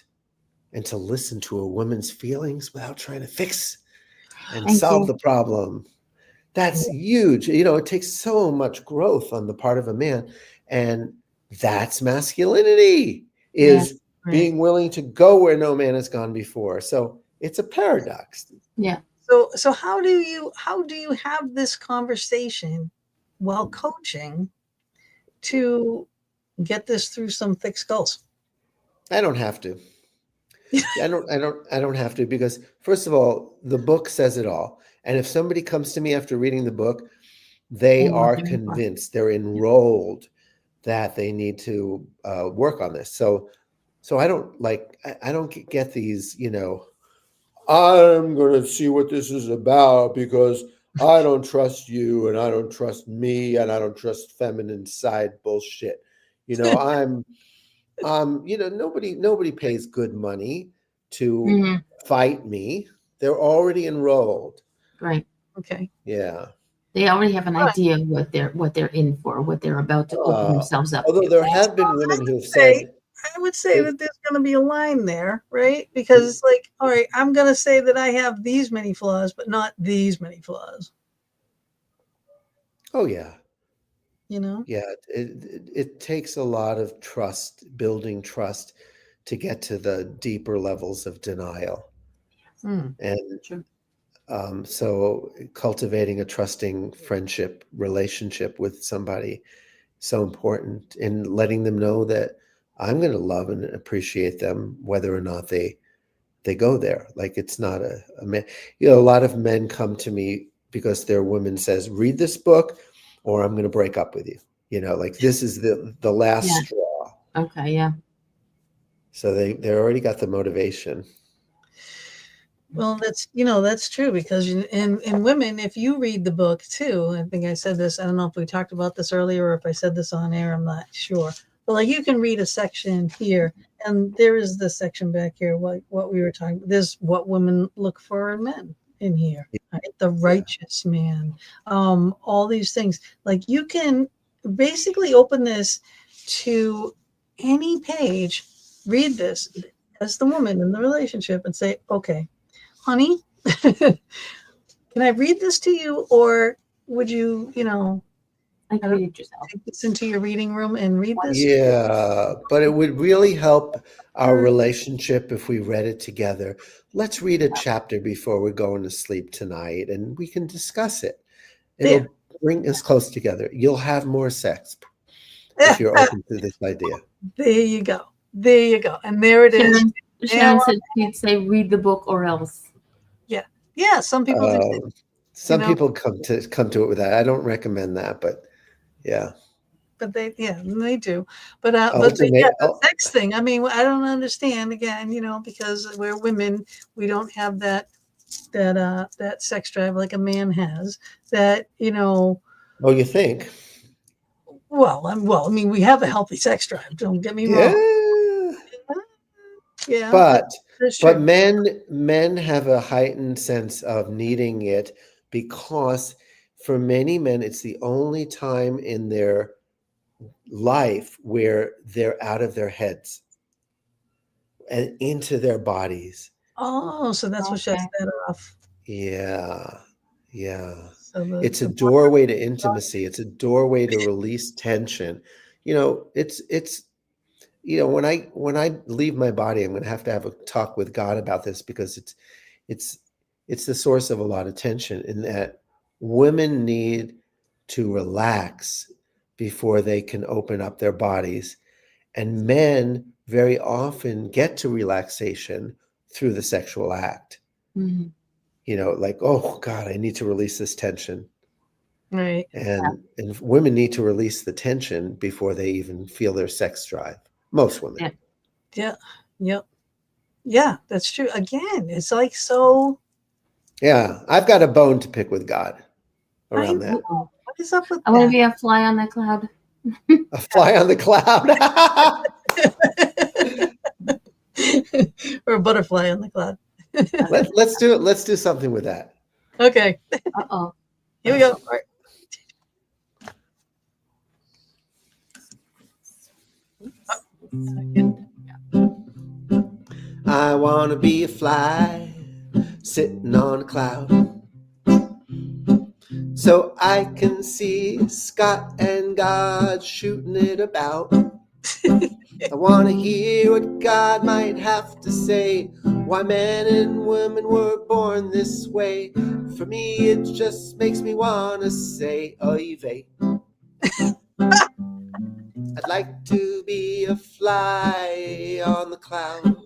to listen to a woman's feelings without trying to fix and solve the problem. That's huge. It takes so much growth on the part of a man, and that's masculinity, is being willing to go where no man has gone before. So it's a paradox. Yeah. So how do you have this conversation while coaching to get this through some thick skulls? I don't have to. I don't have to, because first of all, the book says it all. And if somebody comes to me after reading the book, they are convinced, they're enrolled that they need to work on this. So I don't get these, I'm going to see what this is about because I don't trust you and I don't trust me and I don't trust feminine side bullshit. Nobody pays good money to fight me. They're already enrolled. Right. Okay. Yeah. They already have an idea of what they're in for, what they're about to open themselves up Although to. there have been women who have said, I would say that there's going to be a line there, right? Because it's like, all right, I'm going to say that I have these many flaws, but not these many flaws. Oh yeah. Yeah, it takes a lot of trust, building trust, to get to the deeper levels of denial. And so cultivating a trusting friendship relationship with somebody, so important, and letting them know that I'm going to love and appreciate them whether or not they go there. Like, it's not a man. A lot of men come to me because their woman says, read this book or I'm going to break up with you. Like, this is the last straw. Okay. Yeah. So they already got the motivation. Well, that's true, because in women, if you read the book too, I think I said this, I don't know if we talked about this earlier or if I said this on air, I'm not sure. But like, you can read a section here and there is this section back here, what we were talking about. There's what women look for in men in here, right? The righteous man, all these things. Like, you can basically open this to any page, read this as the woman in the relationship and say, okay, honey, can I read this to you, or would you, I can read it yourself. Take this into your reading room and read this? Yeah, but it would really help our relationship if we read it together. Let's read a chapter before we're going to sleep tonight, and we can discuss it. It'll bring us close together. You'll have more sex if you're open to this idea. There you go. And there it is. Sharon said she'd say, read the book or else. Yeah. Some people do. Some people come to it with that. I don't recommend that, but yeah. But they do. But the sex thing, I mean, I don't understand, again, because we're women, we don't have that sex drive like a man has. That, Oh, you think? Well, I mean, we have a healthy sex drive. Don't get me wrong. Yeah. But men have a heightened sense of needing it, because for many men, it's the only time in their life where they're out of their heads and into their bodies. Oh, so that's what shuts that off. Yeah. Yeah. So It's a doorway to intimacy. It's a doorway to release tension. It's when I leave my body, I'm going to have a talk with God about this, because it's it's the source of a lot of tension, in that women need to relax before they can open up their bodies, and men very often get to relaxation through the sexual act. Mhm. Like, oh God, I need to release this tension. right. And women need to release the tension before they even feel their sex drive. Most women. Yeah. Yeah. Yep. Yeah, that's true. Again, it's like so. Yeah, I've got a bone to pick with God I around that. know. What is up with I want to that? be a fly on the cloud. A fly on the cloud. Or a butterfly on the cloud. Let's do it. Let's do something with that. Okay, Uh-oh. here we go. All right. Second. I want to be a fly sitting on a cloud, so I can see Scott and God shooting it about. I want to hear what God might have to say, why men and women were born this way. For me, it just makes me want to say, oy vey. I'd like to be a fly on the cloud,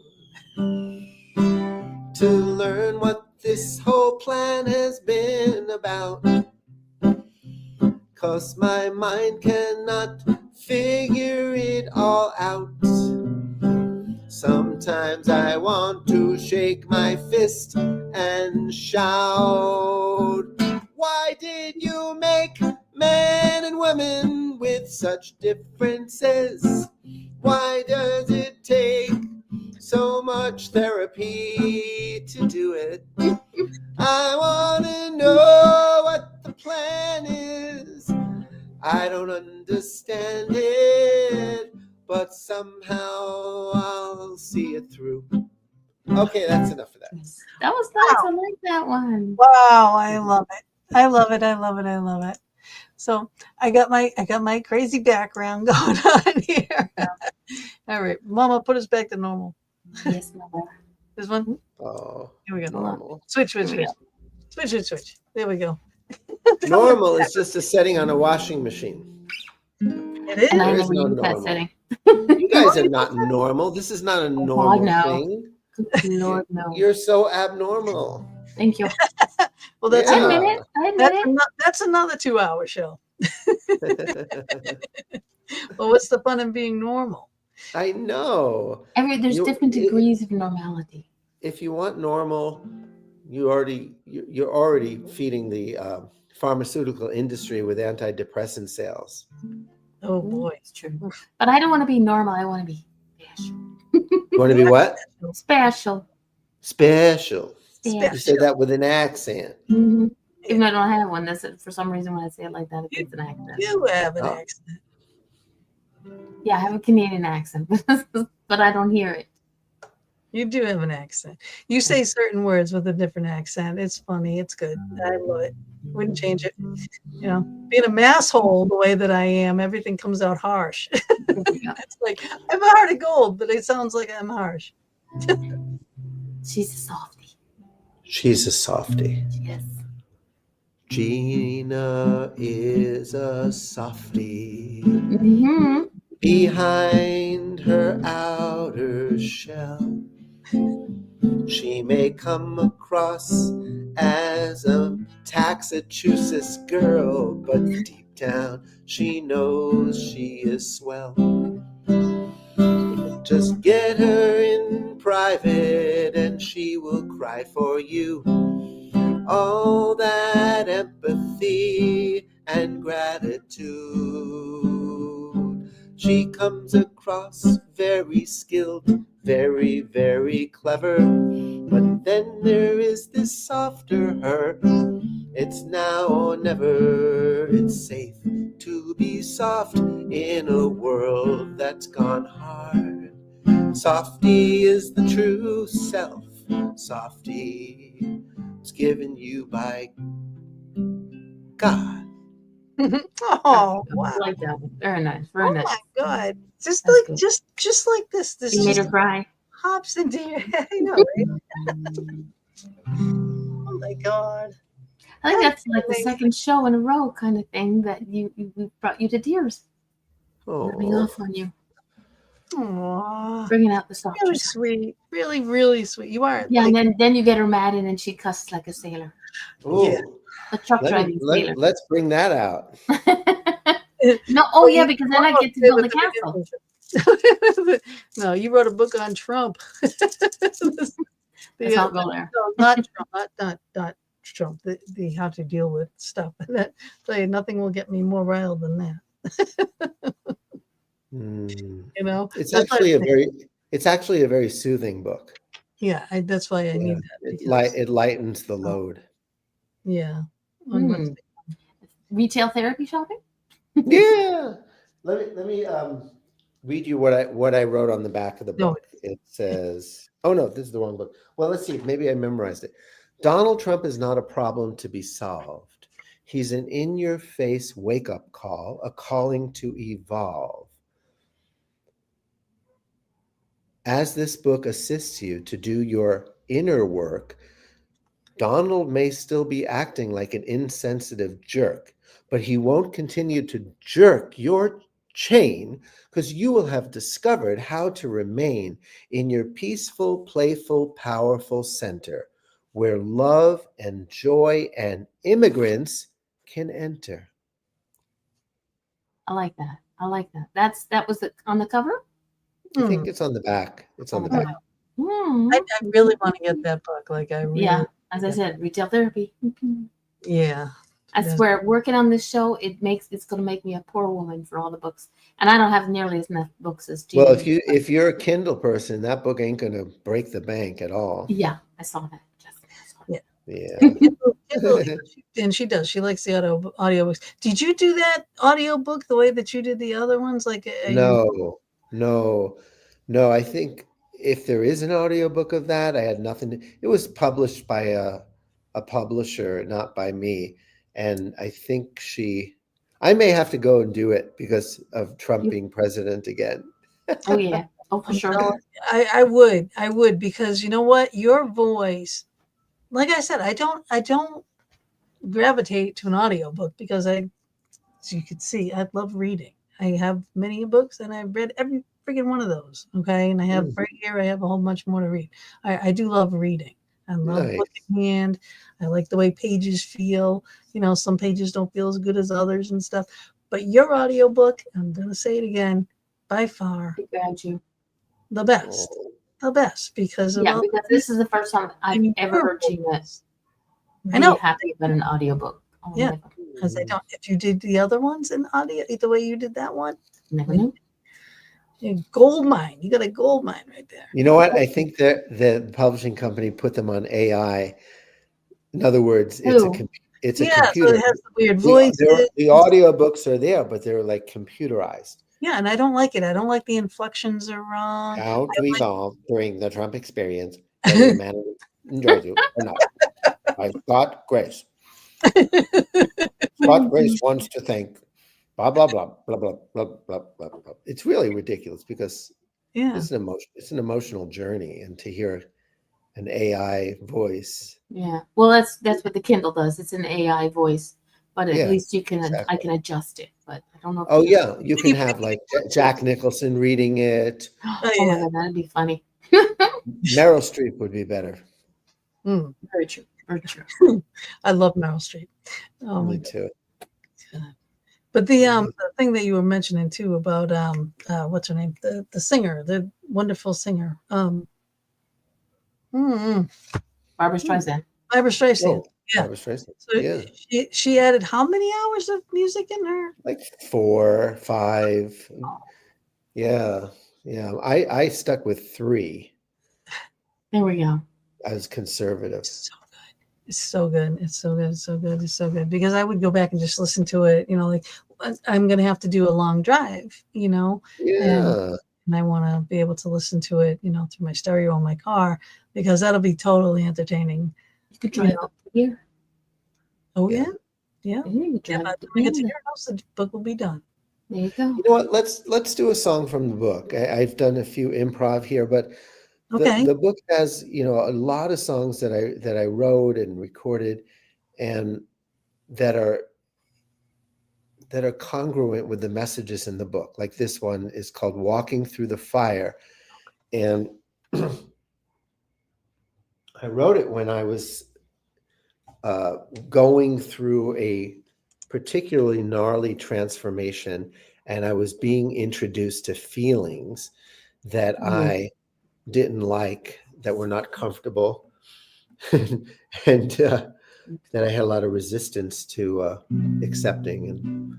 to learn what this whole plan has been about. 'Cause my mind cannot figure it all out. Sometimes I want to shake my fist and shout, why did you make men and women with such differences? Why does it take so much therapy to do it? I want to know what the plan is. I don't understand it, but somehow I'll see it through. Okay, that's enough of that. That was nice. I like that one. Wow, I love it. I love it. I love it. I love it. So I got my crazy background going on here. All right, Mama, put us back to normal. Yes, mother. This one. Oh, Here we go. normal. Switch. Here we go. Switch. There we go. Normal is just a setting on a washing machine. It is. And I There is never no use that normal. setting. You guys are not normal. This is not a normal no. thing. Good Lord, no. You're so abnormal. Thank you. Well, that's I Yeah. admit it. I admit it. that's another 2-hour show. Well, what's the fun in being normal? I know. There's different degrees of normality. If you want normal, you're already feeding the pharmaceutical industry with antidepressant sales. Oh boy, It's true. But I don't want to be normal. I want to be special. You want to be what? Special. Special. Yeah. You say that with an accent. Mm-hmm. Even though I don't have one, that's for some reason when I say it like that, it's an accent. You have an Oh. accent. Yeah, I have a Canadian accent, but I don't hear it. You do have an accent. You say certain words with a different accent. It's funny. It's good. I love it. Wouldn't change it. Being a masshole the way that I am, everything comes out harsh. It's like I'm a heart of gold, but it sounds like I'm harsh. She's a softie. She's a softie. Yes. Gina is a softie. Mm-hmm. Behind her outer shell, she may come across as a Massachusetts girl, but deep down she knows she is swell. Just get her in private and she will cry for you. All that empathy and gratitude. She comes across very skilled, very, very clever. But then there is this softer her. It's now or never. It's safe to be soft in a world that's gone hard. Softy is the true self. Softy was given you by God. Oh, I wow. like that one. Very nice. Very Oh nice. my God. Just That's like good. just like this. This You made just her cry. hops into your head. I know, right? Oh my God. I think that's like the amazing. second show in a row kind of thing that we brought you to tears. Rubbing Oh, off on you. Aw. Bringing out the soft Really side. sweet. Really, really sweet. You are Yeah, like, and then you get her mad and then she cusses like a sailor. yeah. A truck driving sailor. let's bring that out. No, oh yeah, because then I get to build a castle. No, you wrote a book on Trump. Let's not go there. No, not Trump, not Trump. The how to deal with stuff. That tell you, nothing will get me more riled than that. Mm. You know, It's that's why actually a very soothing book. yeah, that's why I need that. Because, It lightens the load. yeah. Retail therapy shopping? Yeah. Let me read you what I wrote on the back of the No. book. It says, oh no, this is the wrong book. Well, let's see. Maybe I memorized it. Donald Trump is not a problem to be solved. He's an in-your-face wake-up call, a calling to evolve. As this book assists you to do your inner work, Donald may still be acting like an insensitive jerk, but he won't continue to jerk your chain because you will have discovered how to remain in your peaceful, playful, powerful center where love and joy and immigrants can enter. I like that. I like that. That was on the cover? I think it's on the back. It's on the back. I really want to get that book. Like I really, yeah, as I said, retail therapy. Yeah. I swear, working on this show, it's going to make me a poor woman for all the books, and I don't have nearly as enough books as Gina. Well, if you're a Kindle person, that book ain't going to break the bank at all. Yeah, I saw that. Yeah. And she does. She likes the audiobooks. Did you do that audiobook the way that you did the other ones? Like No. I think if there is an audiobook of that, I had nothing. It was published by a publisher, not by me. And I think I may have to go and do it because of Trump being president again. Oh yeah. Oh, for sure. I would, because you know what? Your voice, like I said, I don't gravitate to an audiobook because as you can see, I love reading. I have many books and I've read every freaking one of those. Okay. And I have right here, I have a whole bunch more to read. I do love reading. I love book in hand. I like the way pages feel. You know, some pages don't feel as good as others and stuff. But your audiobook, I'm going to say it again, by far the best. The best because of because this is the first time I've ever heard Gina I know. happy about an audiobook. Oh, yeah, because I don't. If you did the other ones in audio, the way you did that one, never knew. Gold mine. You got a gold mine right there. You know what? I think that the publishing company put them on AI. In other words, it's a computer. So it has the weird voices. The audiobooks are there, but they're like computerized. Yeah, and I don't like it. I don't like the inflections are wrong. How to evolve during the Trump experience, whether the man enjoys you or not. By Scott Grace. Scott Grace wants to thank blah blah blah blah blah blah blah blah blah. It's really ridiculous because it's an emotional journey, and to hear an AI voice. Yeah, well, that's what the Kindle does. It's an AI voice, but at least you can I can adjust it. But I don't know. If you can have like Jack Nicholson reading it. Oh my God, that'd be funny. Meryl Streep would be better. Very true. Very true. I love Meryl Streep. Me too. But the thing that you were mentioning too about what's her name, the singer, the wonderful singer, Barbra Streisand. Barbra Streisand. Barbra Streisand. So she added how many hours of music in her? Like 4, 5. Yeah. I stuck with 3. There we go. I was conservative. It's so good. It's so good. It's so good. It's so good. Because I would go back and just listen to it, you know, like I'm going to have to do a long drive, you know. Yeah. And I want to be able to listen to it, you know, through my stereo in my car, because that'll be totally entertaining. You could try it up here. Oh, yeah? Yeah. You Yeah, drive by it the time we get to in. your house, the book will be done. There you go. You know what? Let's do a song from the book. I've done a few improv here, but Okay. the book has, you know, a lot of songs that I wrote and recorded, and that are congruent with the messages in the book. Like this one is called "Walking Through the Fire," and I wrote it when I was going through a particularly gnarly transformation, and I was being introduced to feelings that I didn't like, that were not comfortable, and that I had a lot of resistance to accepting.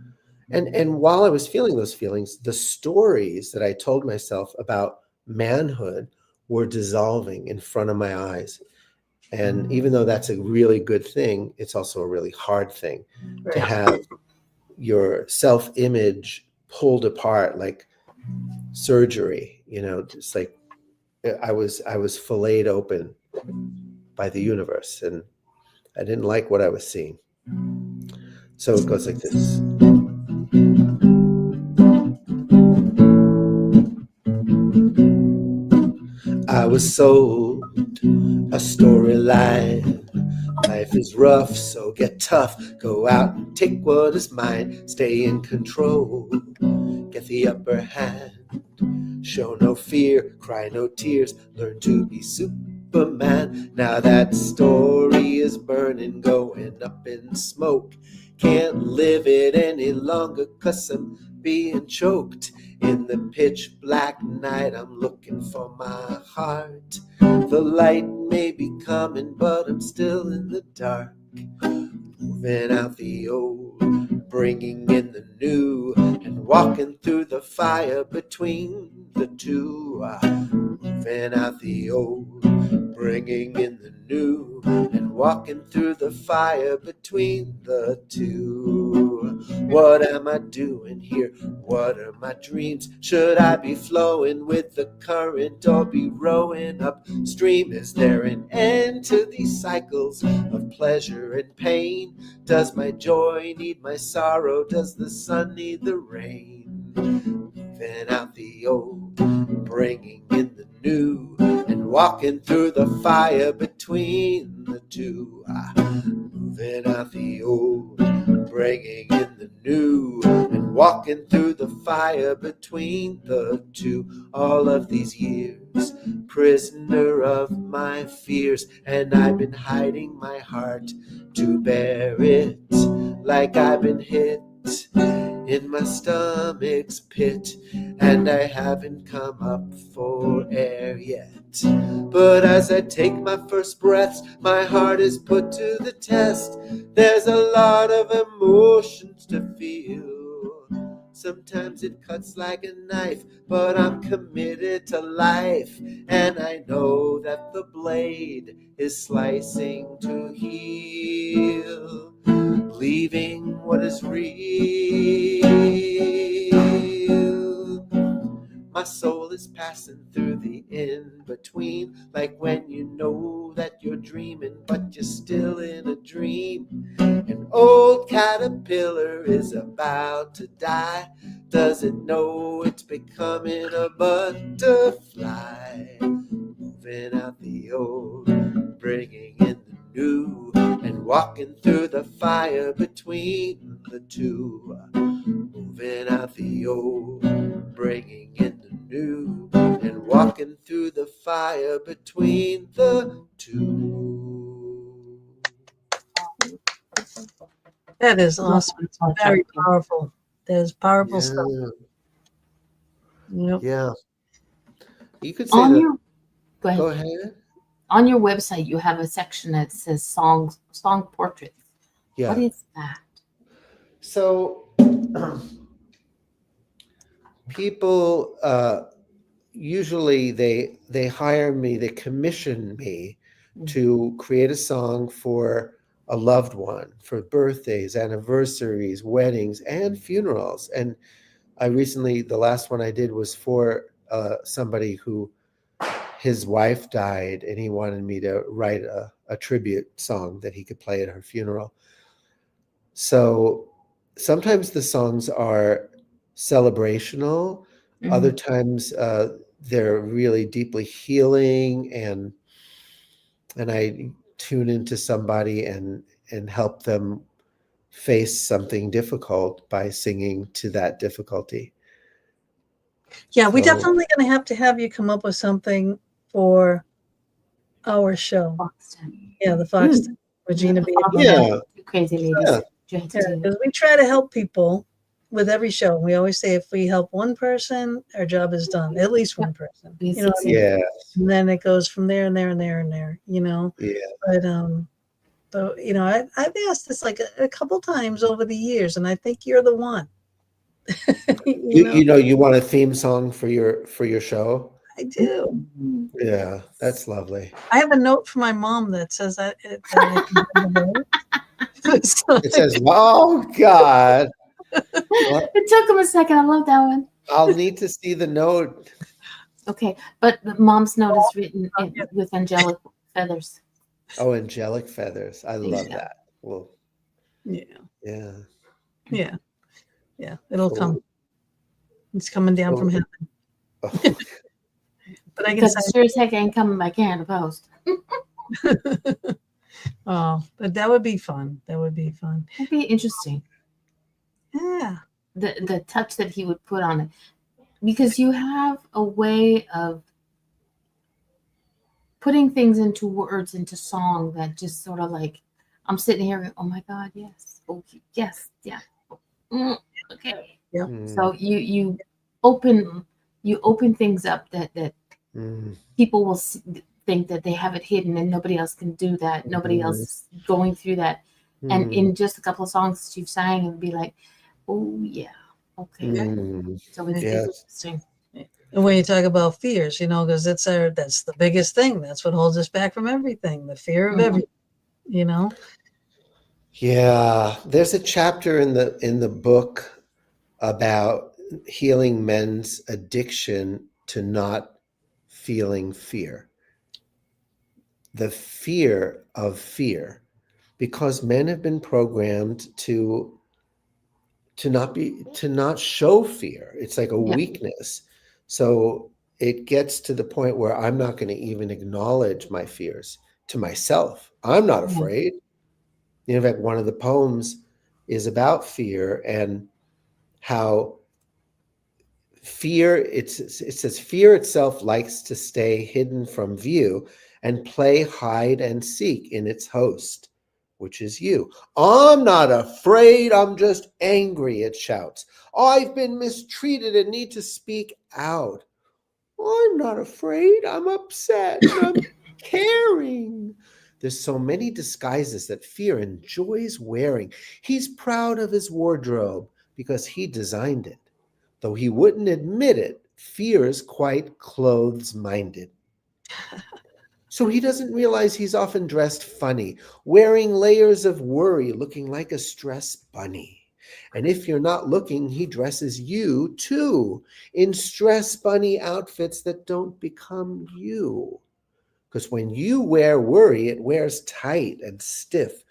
And while I was feeling those feelings, the stories that I told myself about manhood were dissolving in front of my eyes. And even though that's a really good thing, it's also a really hard thing to have your self-image pulled apart like surgery, you know, just like I was filleted open by the universe, and I didn't like what I was seeing. So it goes like this. I was sold a storyline. Life is rough, so get tough. Go out and take what is mine. Stay in control. Get the upper hand. Show no fear, cry no tears. Learn to be Superman. Now that story is burning, going up in smoke. Can't live it any longer, 'cause I'm being choked. In the pitch black night, I'm looking for my heart. The light may be coming, but I'm still in the dark. Moving out the old, bringing in the new, and walking through the fire between the two. Moving out the old, bringing in the new, and walking through the fire between the two. What am I doing here? What are my dreams? Should I be flowing with the current or be rowing upstream? Is there an end to these cycles of pleasure and pain? Does my joy need my sorrow? Does the sun need the rain? Moving out the old, bringing in the new, and walking through the fire between the two. Moving out the old, bringing in the new, and walking through the fire between the two. All of these years, prisoner of my fears, and I've been hiding my heart to bear it, like I've been hit in my stomach's pit, and I haven't come up for air yet. But as I take my first breaths, my heart is put to the test. There's a lot of emotions to feel. Sometimes it cuts like a knife, but I'm committed to life, and I know that the blade is slicing to heal, leaving what is real. My soul is passing through the in-between, like when you know that you're dreaming, but you're still in a dream. An old caterpillar is about to die. Does it know it's becoming a butterfly? Moving out the old, bringing in the new, and walking through the fire between the two. Moving out the old, bringing in the new, and walking through the fire between the two. That is awesome. It's very powerful. That is powerful stuff. Yep. Yeah. You could say On that. your go ahead. Go ahead. On your website, you have a section that says song portraits. Yeah. What is that? So people usually they hire me, they commission me to create a song for a loved one, for birthdays, anniversaries, weddings, and funerals. And I recently, the last one I did was for somebody who his wife died, and he wanted me to write a tribute song that he could play at her funeral. So sometimes the songs are celebrational. Other times they're really deeply healing, and I tune into somebody and help them face something difficult by singing to that difficulty. Yeah, we So, definitely going to have you come up with something for our show. Foxton. Yeah, the Fox Regina B. yeah, Crazy ladies. yeah. You had to Yeah, do that. because we try to help people with every show. We always say if we help one person, our job is done. At least one person. We You know what I mean? Yeah, And then it goes from there and there and there and there, you know. yeah. But you know, I've asked this like a couple times over the years, and I think you're the one. You know, you want a theme song for your show? I do. Yeah, that's lovely. I have a note from my mom that says that I can do the note. It says, "Oh God." Well, It took him a second. I love that one. I'll need to see the note. Okay, but the mom's note is written with angelic feathers. Oh, angelic feathers. I love Yeah. that. Well, Yeah, yeah. it'll Cool. come. It's coming down from heaven. Oh, But I can Because say, sure as heck ain't coming by Canada Post. oh, but that would be fun. That would be fun. It'd be interesting. Yeah. The touch that he would put on it. Because you have a way of putting things into words, into song that just sort of like, I'm sitting here going, oh my God, yes. Okay, yes, yeah. Okay. Yeah. So you open things up that people will think that they have it hidden and nobody else can do that. Nobody else is going through that. And in just a couple of songs that you've sang, it'd be like, oh yeah, okay. So it's interesting. And when you talk about fears, you know, because that's the biggest thing. That's what holds us back from everything. The fear of everything, you know? Yeah, there's a chapter in the book about healing men's addiction to not feeling fear. The fear of fear, because men have been programmed to not show fear. It's like a weakness. So it gets to the point where I'm not going to even acknowledge my fears to myself. I'm not afraid. In fact, one of the poems is about fear and how fear, it says, fear itself likes to stay hidden from view and play hide and seek in its host, which is you. I'm not afraid, I'm just angry, it shouts. I've been mistreated and need to speak out. I'm not afraid, I'm upset, and I'm caring. There's so many disguises that fear enjoys wearing. He's proud of his wardrobe because he designed it. Though he wouldn't admit it, fear is quite clothes-minded. So he doesn't realize he's often dressed funny, wearing layers of worry, looking like a stress bunny. And if you're not looking, he dresses you too in stress bunny outfits that don't become you. Because when you wear worry, it wears tight and stiff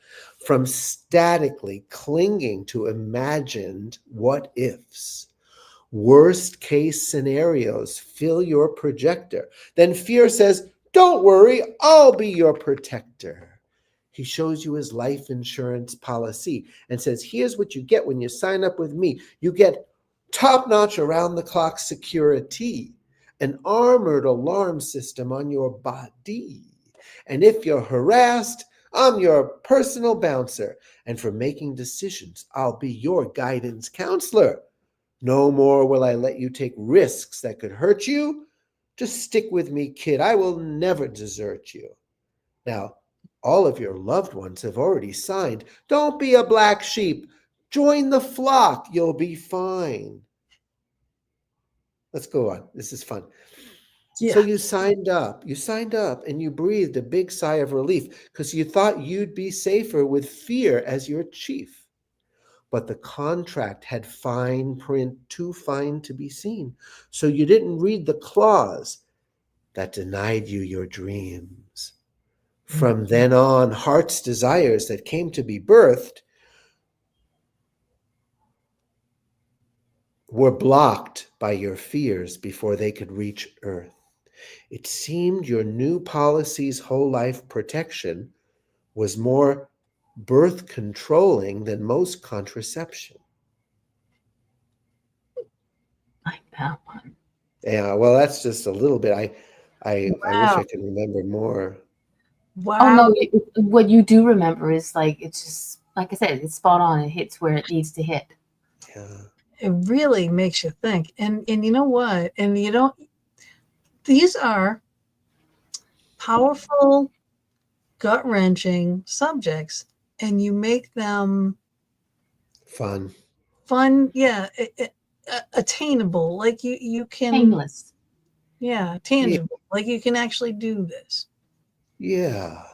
from statically clinging to imagined what ifs. Worst case scenarios fill your projector. Then fear says, don't worry, I'll be your protector. He shows you his life insurance policy and says, here's what you get when you sign up with me. You get top-notch around-the-clock security, an armored alarm system on your body. And if you're harassed, I'm your personal bouncer. And for making decisions, I'll be your guidance counselor. No more will I let you take risks that could hurt you. Just stick with me, kid. I will never desert you. Now, all of your loved ones have already signed. Don't be a black sheep. Join the flock. You'll be fine. Let's go on. This is fun. Yeah. So you signed up and you breathed a big sigh of relief because you thought you'd be safer with fear as your chief. But the contract had fine print too fine to be seen. So you didn't read the clause that denied you your dreams. From then on, heart's desires that came to be birthed were blocked by your fears before they could reach Earth. It seemed your new policy's whole life protection was more birth controlling than most contraception. Like that one. Yeah, well, that's just a little bit. I wish I Wow. could remember more. Wow. Oh no, what you do remember is like, it's just like I said, it's spot on. It hits where it needs to hit. Yeah. It really makes you think. And you know what? And you don't, these are powerful, gut-wrenching subjects, and you make them Fun. fun, yeah, attainable. Like you can, Painless. yeah, tangible. Like you can actually do this Yeah.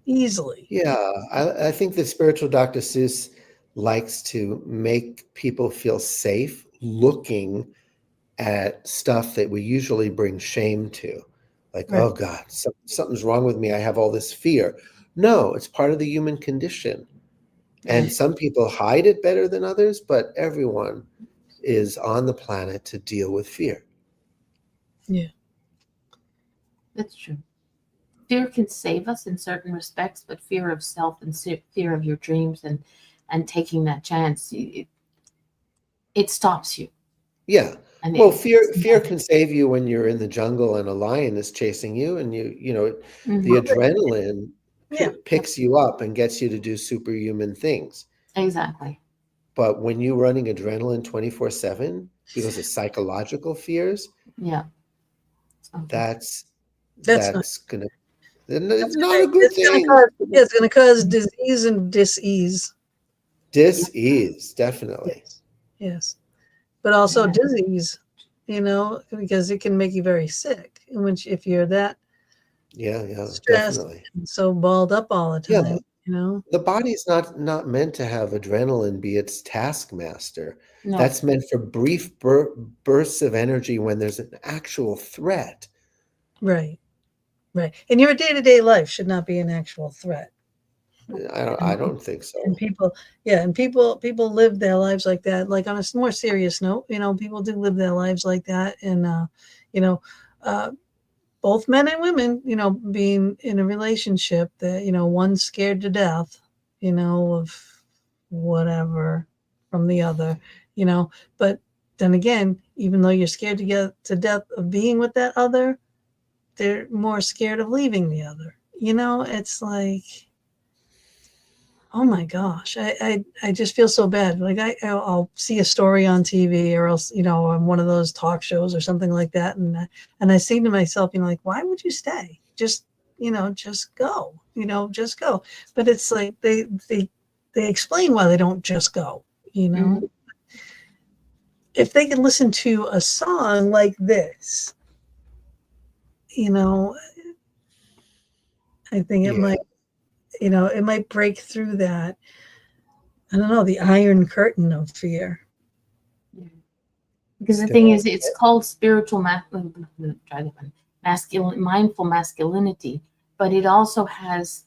easily. Yeah. I think that spiritual Dr. Seuss likes to make people feel safe looking at stuff that we usually bring shame to. Like, Right. oh God, something's wrong with me. I have all this fear. No, it's part of the human condition. And Right. some people hide it better than others, but everyone is on the planet to deal with fear. Yeah. That's true. Fear can save us in certain respects, but fear of self and fear of your dreams and taking that chance, it stops you. Yeah. And Well, fear can save you when you're in the jungle and a lion is chasing you, and the adrenaline Yeah. picks you up and gets you to do superhuman things. Exactly. But when you're running adrenaline 24/7 because of psychological fears, Yeah. that's That's not. gonna it's not a good It's gonna thing. cause. Yeah, it's gonna cause disease and dis-ease. Dis-ease, definitely. Yes. Yes. But also Yeah. disease. Because it can make you very sick. And if you're that Yeah, stressed definitely. and so balled up all the Yeah. time, The body's not meant to have adrenaline be its taskmaster. No. That's meant for brief bursts of energy when there's an actual threat. Right. Right. And your day-to-day life should not be an actual threat. I don't think so. And people live their lives like that. Like on a more serious note, people do live their lives like that. And you know, uh both men and women, being in a relationship that, one's scared to death, of whatever from the other, but then again, even though you're scared to get to death of being with that other, they're more scared of leaving the other. It's like, oh my gosh, I just feel so bad. Like I'll see a story on TV or else, on one of those talk shows or something like that. And I say to myself, like, why would you stay? Just go, just go. But it's like, they explain why they don't just go, If they can listen to a song like this, I think it Yeah. might break through that. I don't know, the iron curtain of fear. Because the thing is, it's called spiritual mindful masculinity, but it also has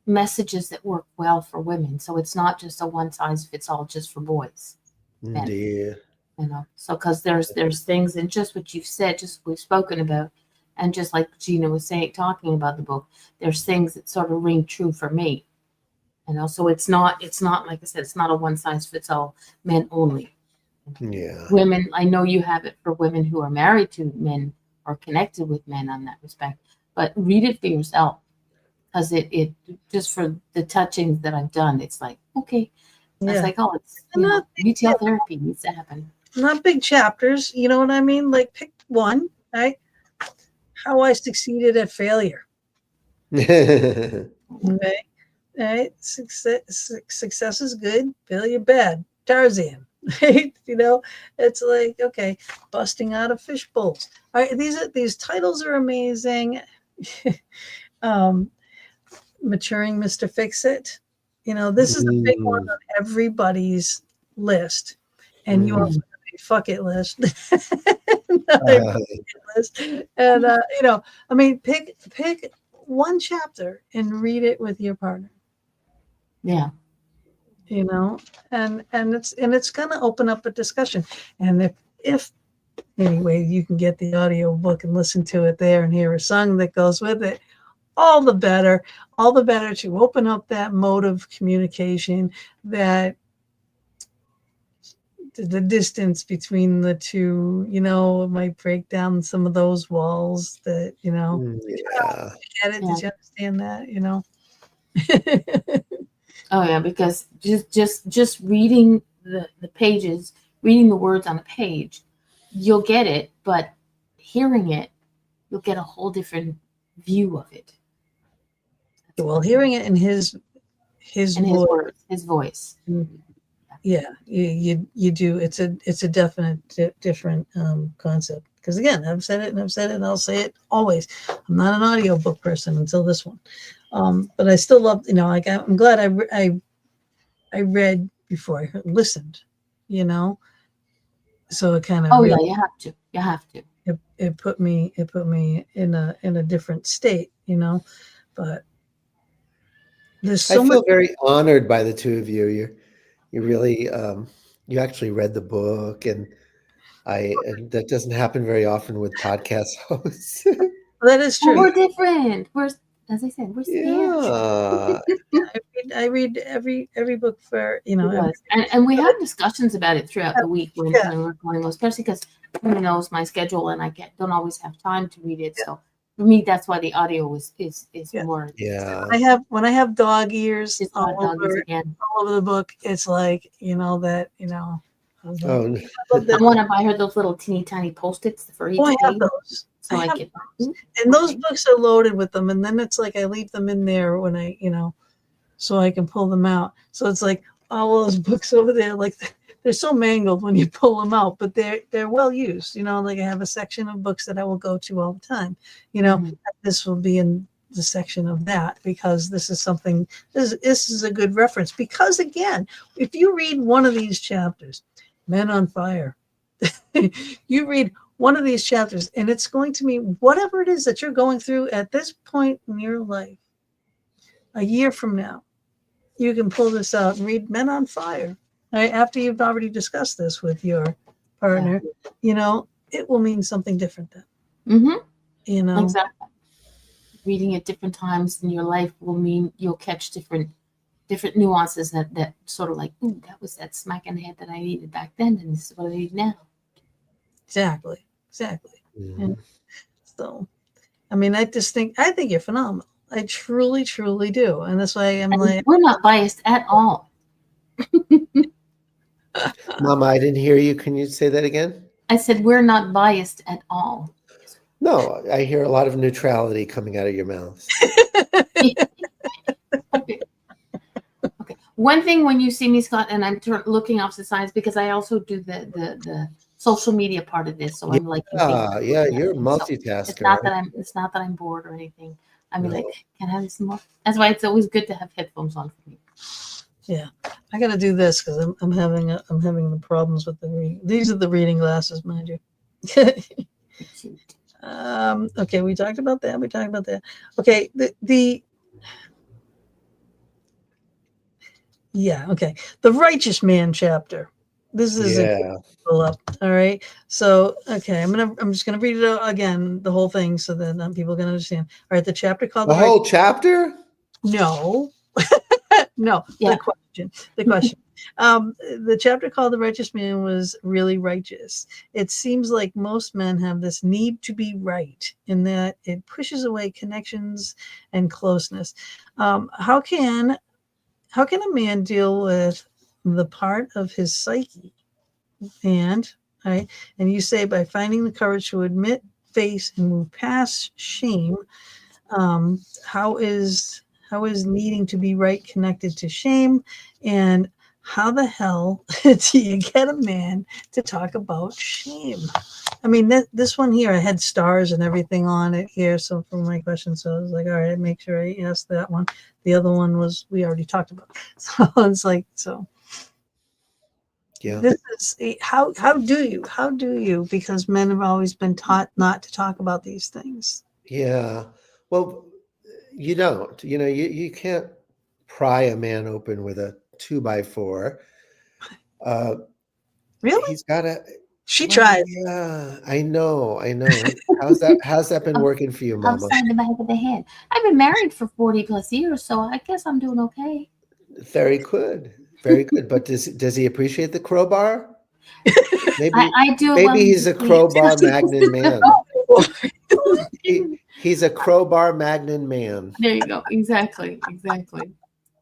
messages that work well for women. So it's not just a one size fits all just for boys. Indeed. So because there's things, and just what you've said, just what we've spoken about, and just like Gina was saying, talking about the book, there's things that sort of ring true for me. So it's not like I said, it's not a one size fits all, men only. Yeah. Women, I know you have it for women who are married to men or connected with men on that respect, but read it for yourself, because it just for the touchings that I've done, it's like, okay, it's like, oh, it's retail therapy needs to happen. Not big chapters, you know what I mean? Like pick one, right? How I succeeded at failure. Okay. Right? Success is good, failure bad. Tarzan. Right? It's like, okay, busting out of fish bowls. All right, these titles are amazing. Maturing Mr. Fix-It. This is a big one on everybody's list. And you also have a fuck it list. List. And I mean, pick one chapter and read it with your partner. Yeah. you know, and it's going to open up a discussion. And if anyway, you can get the audio book and listen to it there and hear a song that goes with it, all the better to open up that mode of communication, that the distance between the two, you know, it might break down some of those walls that, you know, Yeah. get it. Yeah. Did you understand that, you know? Oh yeah, because just reading the pages, reading the words on a page, you'll get it, but hearing it, you'll get a whole different view of it. Well, hearing it in his And his voice, words, his voice. yeah, you do. It's a definite different concept. Because again, I've said it and I'll say it always. I'm not an audiobook person until this one, but I still love, you know, like I'm glad I read before I listened, you know. So it kind of Oh yeah, you have to. You have to. it put me in a different state, you know. But there's so I much. feel very honored by the two of you. You really you actually read the book, and that doesn't happen very often with podcast hosts. That is Well, true. we're different. We're, as I said, we're spiritual. Yeah. I read every book for, you know. Yes. And we have discussions about it throughout the week when Yeah. we're recording those, especially because everyone knows my schedule and I don't always have time to read it. So for me, that's why the audio is Yeah. more. Yeah. When I have dog ears It's all not doggies over again. the book, it's like, you know, that, you know. I was like, Oh, I love I that. want to buy her those little teeny tiny Post-its for each Oh, I have page. those. So I have get those. And those books are loaded with them, and then it's like I leave them in there when I, you know, so I can pull them out. So it's like all those books over there, like they're so mangled when you pull them out, but they're well used. You know, like I have a section of books that I will go to all the time. You know, this will be in the section of that because this is something. This is a good reference because again, if you read one of these chapters, Men on Fire, you read one of these chapters, and it's going to mean whatever it is that you're going through at this point in your life. A year from now, you can pull this out and read Men on Fire. Right? After you've already discussed this with your partner, you know, it will mean something different then. Mm-hmm. You know, exactly. Reading at different times in your life will mean you'll catch different nuances that sort of like, ooh, that was that smack in the head that I needed back then, and this is what I need now. Exactly. Mhm. And so, I mean, I think you're phenomenal. I truly do, and that's why I'm And like, we're not biased at all. Mama, I didn't hear you. Can you say that again? I said we're not biased at all. No, I hear a lot of neutrality coming out of your mouths. Okay. One thing when you see me, Scott, and I'm looking off the sides because I also do the social media part of this, so I'm like, Yeah, you're a so multitasker. it's not that I'm bored or anything. I mean, No. like, can I have some more? That's why it's always good to have headphones on for me. yeah, I got to do this because I'm having the problems with the reading. These are the reading glasses, mind you. Okay, we talked about that. Okay, okay. The righteous man chapter. This is Yeah. all right. So, okay, I'm just gonna read it out again, the whole thing, so that people can understand. All right, the chapter called The whole chapter? No, no. Yeah. The question. The chapter called "The Righteous Man" was really righteous. It seems like most men have this need to be right, in that it pushes away connections and closeness. How can a man deal with the part of his psyche and you say by finding the courage to admit, face, and move past shame? How is needing to be right connected to shame? And how the hell do you get a man to talk about shame? I mean, this one here, I had stars and everything on it here. So for my question, so I was like, all right, make sure I ask that one. The other one was we already talked about. So it's like, so Yeah. this is how do you, because men have always been taught not to talk about these things. Yeah. Well, you don't. You can't pry a man open with a 2x4. Really? He's got a. She Well, tried. yeah, I know. How's that been working for you, Mama? Upside the back of the head. I've been married for 40 plus years, so I guess I'm doing okay. Very good, very good. But does he appreciate the crowbar? Maybe I do it well. he's a crowbar magnon man. He's a crowbar magnon man. There you go. Exactly.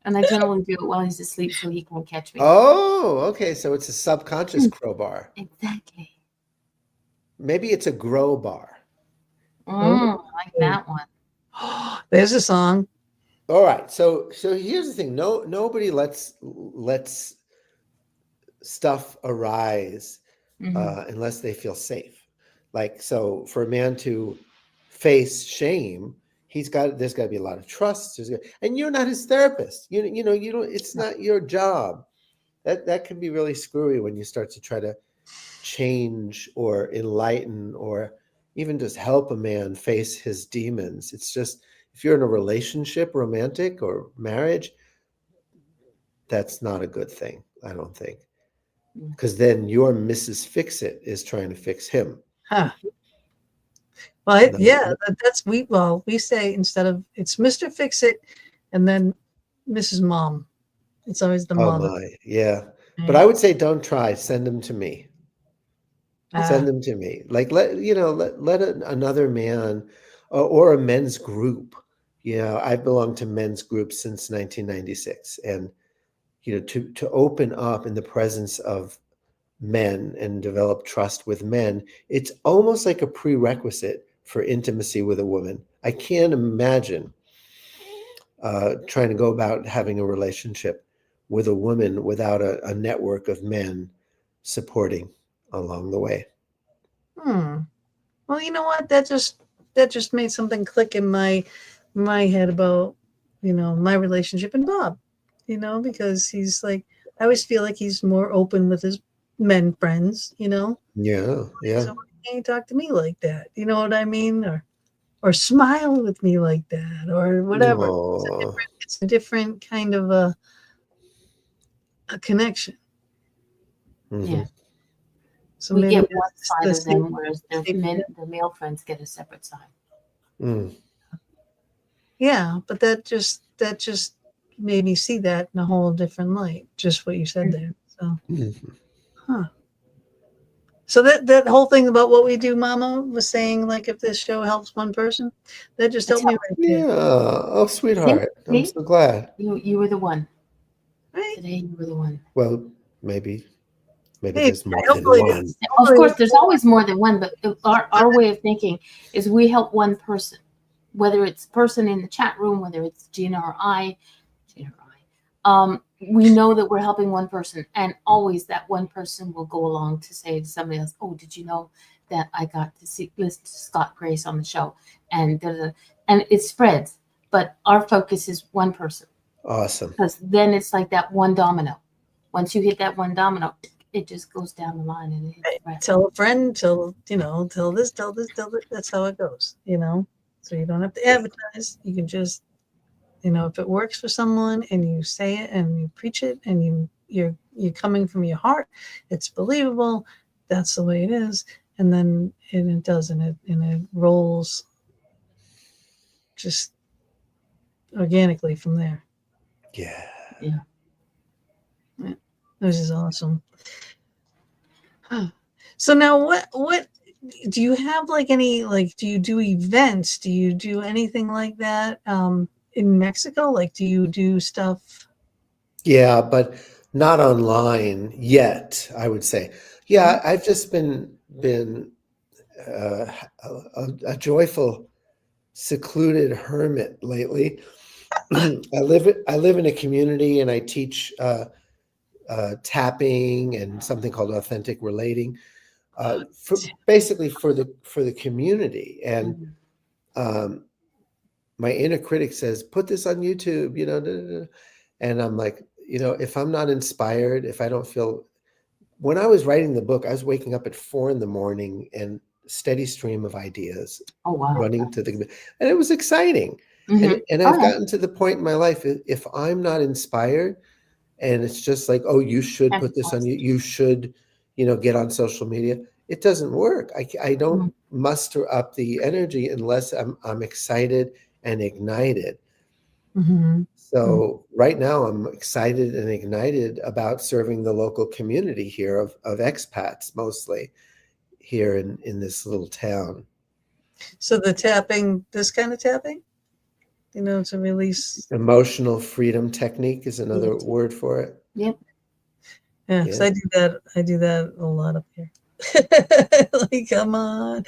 And I generally do it while he's asleep so he can't catch me. Oh, okay. So it's a subconscious crowbar. Exactly. Maybe it's a grow bar. I like that one. There's a song. All right. So here's the thing. Nobody lets stuff arise unless they feel safe. Like, so for a man to face shame, there's got to be a lot of trust. And you're not his therapist. You don't. It's not your job. That can be really screwy when you start to try to change or enlighten or even just help a man face his demons. It's just, if you're in a relationship, romantic or marriage, that's not a good thing, I don't think. Because then your Mrs. Fix-It is trying to fix him. Huh. Well, we say, instead of, it's Mr. Fix-It and then Mrs. Mom. It's always the mother. My, yeah. But I would say don't try. Send them to me. Send them to me. Like, let another man or a men's group. I've belonged to men's groups since 1996, and to open up in the presence of men and develop trust with men, it's almost like a prerequisite for intimacy with a woman. I can't imagine trying to go about having a relationship with a woman without a network of men supporting along the way. Well, you know what? That just made something click in my head about, my relationship and Bob, because he's like, I always feel like he's more open with his men friends, Yeah. So why can't you talk to me like that? You know what I mean? Or smile with me like that, or whatever. It's a different kind of a connection. Yeah. So we maybe get one side of them, whereas the male friends get a separate side. Yeah, but that just made me see that in a whole different light. Just what you said there. So, So that whole thing about what we do, Mama was saying, like, if this show helps one person, that just helped me right there. Yeah. Oh, sweetheart. I'm so glad. You were the one. Right? Today you were the one. Well, maybe there's more than one. Of course, there's always more than one, but our way of thinking is we help one person, whether it's a person in the chat room, whether it's Gina or I. We know that we're helping one person, and always that one person will go along to say to somebody else, "Oh, did you know that I got to listen to Scott Grace on the show?" And it spreads. But our focus is one person. Awesome. Because then it's like that one domino. Once you hit that one domino, it just goes down the line and it hits right. Tell a friend, tell this. That's how it goes. So you don't have to advertise. You can just, if it works for someone and you say it and you preach it and you're coming from your heart, it's believable. That's the way it is. And then it does, and it rolls just organically from there. Yeah. This is awesome. So now what do you have, like, any, like, do you do events? Do you do anything like that in Mexico? Like, do you do stuff? Yeah, but not online yet, I would say. Yeah, I've just been a joyful, secluded hermit lately. I live in a community, and I teach tapping and something called authentic relating, basically for the community. And my inner critic says, "Put this on YouTube," and I'm like, if I'm not inspired, if I don't feel. When I was writing the book, I was waking up at 4 a.m. and steady stream of ideas running to and it was exciting. And I've gotten to the point in my life, if I'm not inspired, And it's just like, oh, you should put this on you. You should, get on social media. It doesn't work. I don't muster up the energy unless I'm excited and ignited. Mm-hmm. So right now I'm excited and ignited about serving the local community here of expats, mostly here in this little town. So the tapping, this kind of tapping, to release. Emotional freedom technique is another word for it. Yep. Yeah, because I do that a lot up here. Like, come on.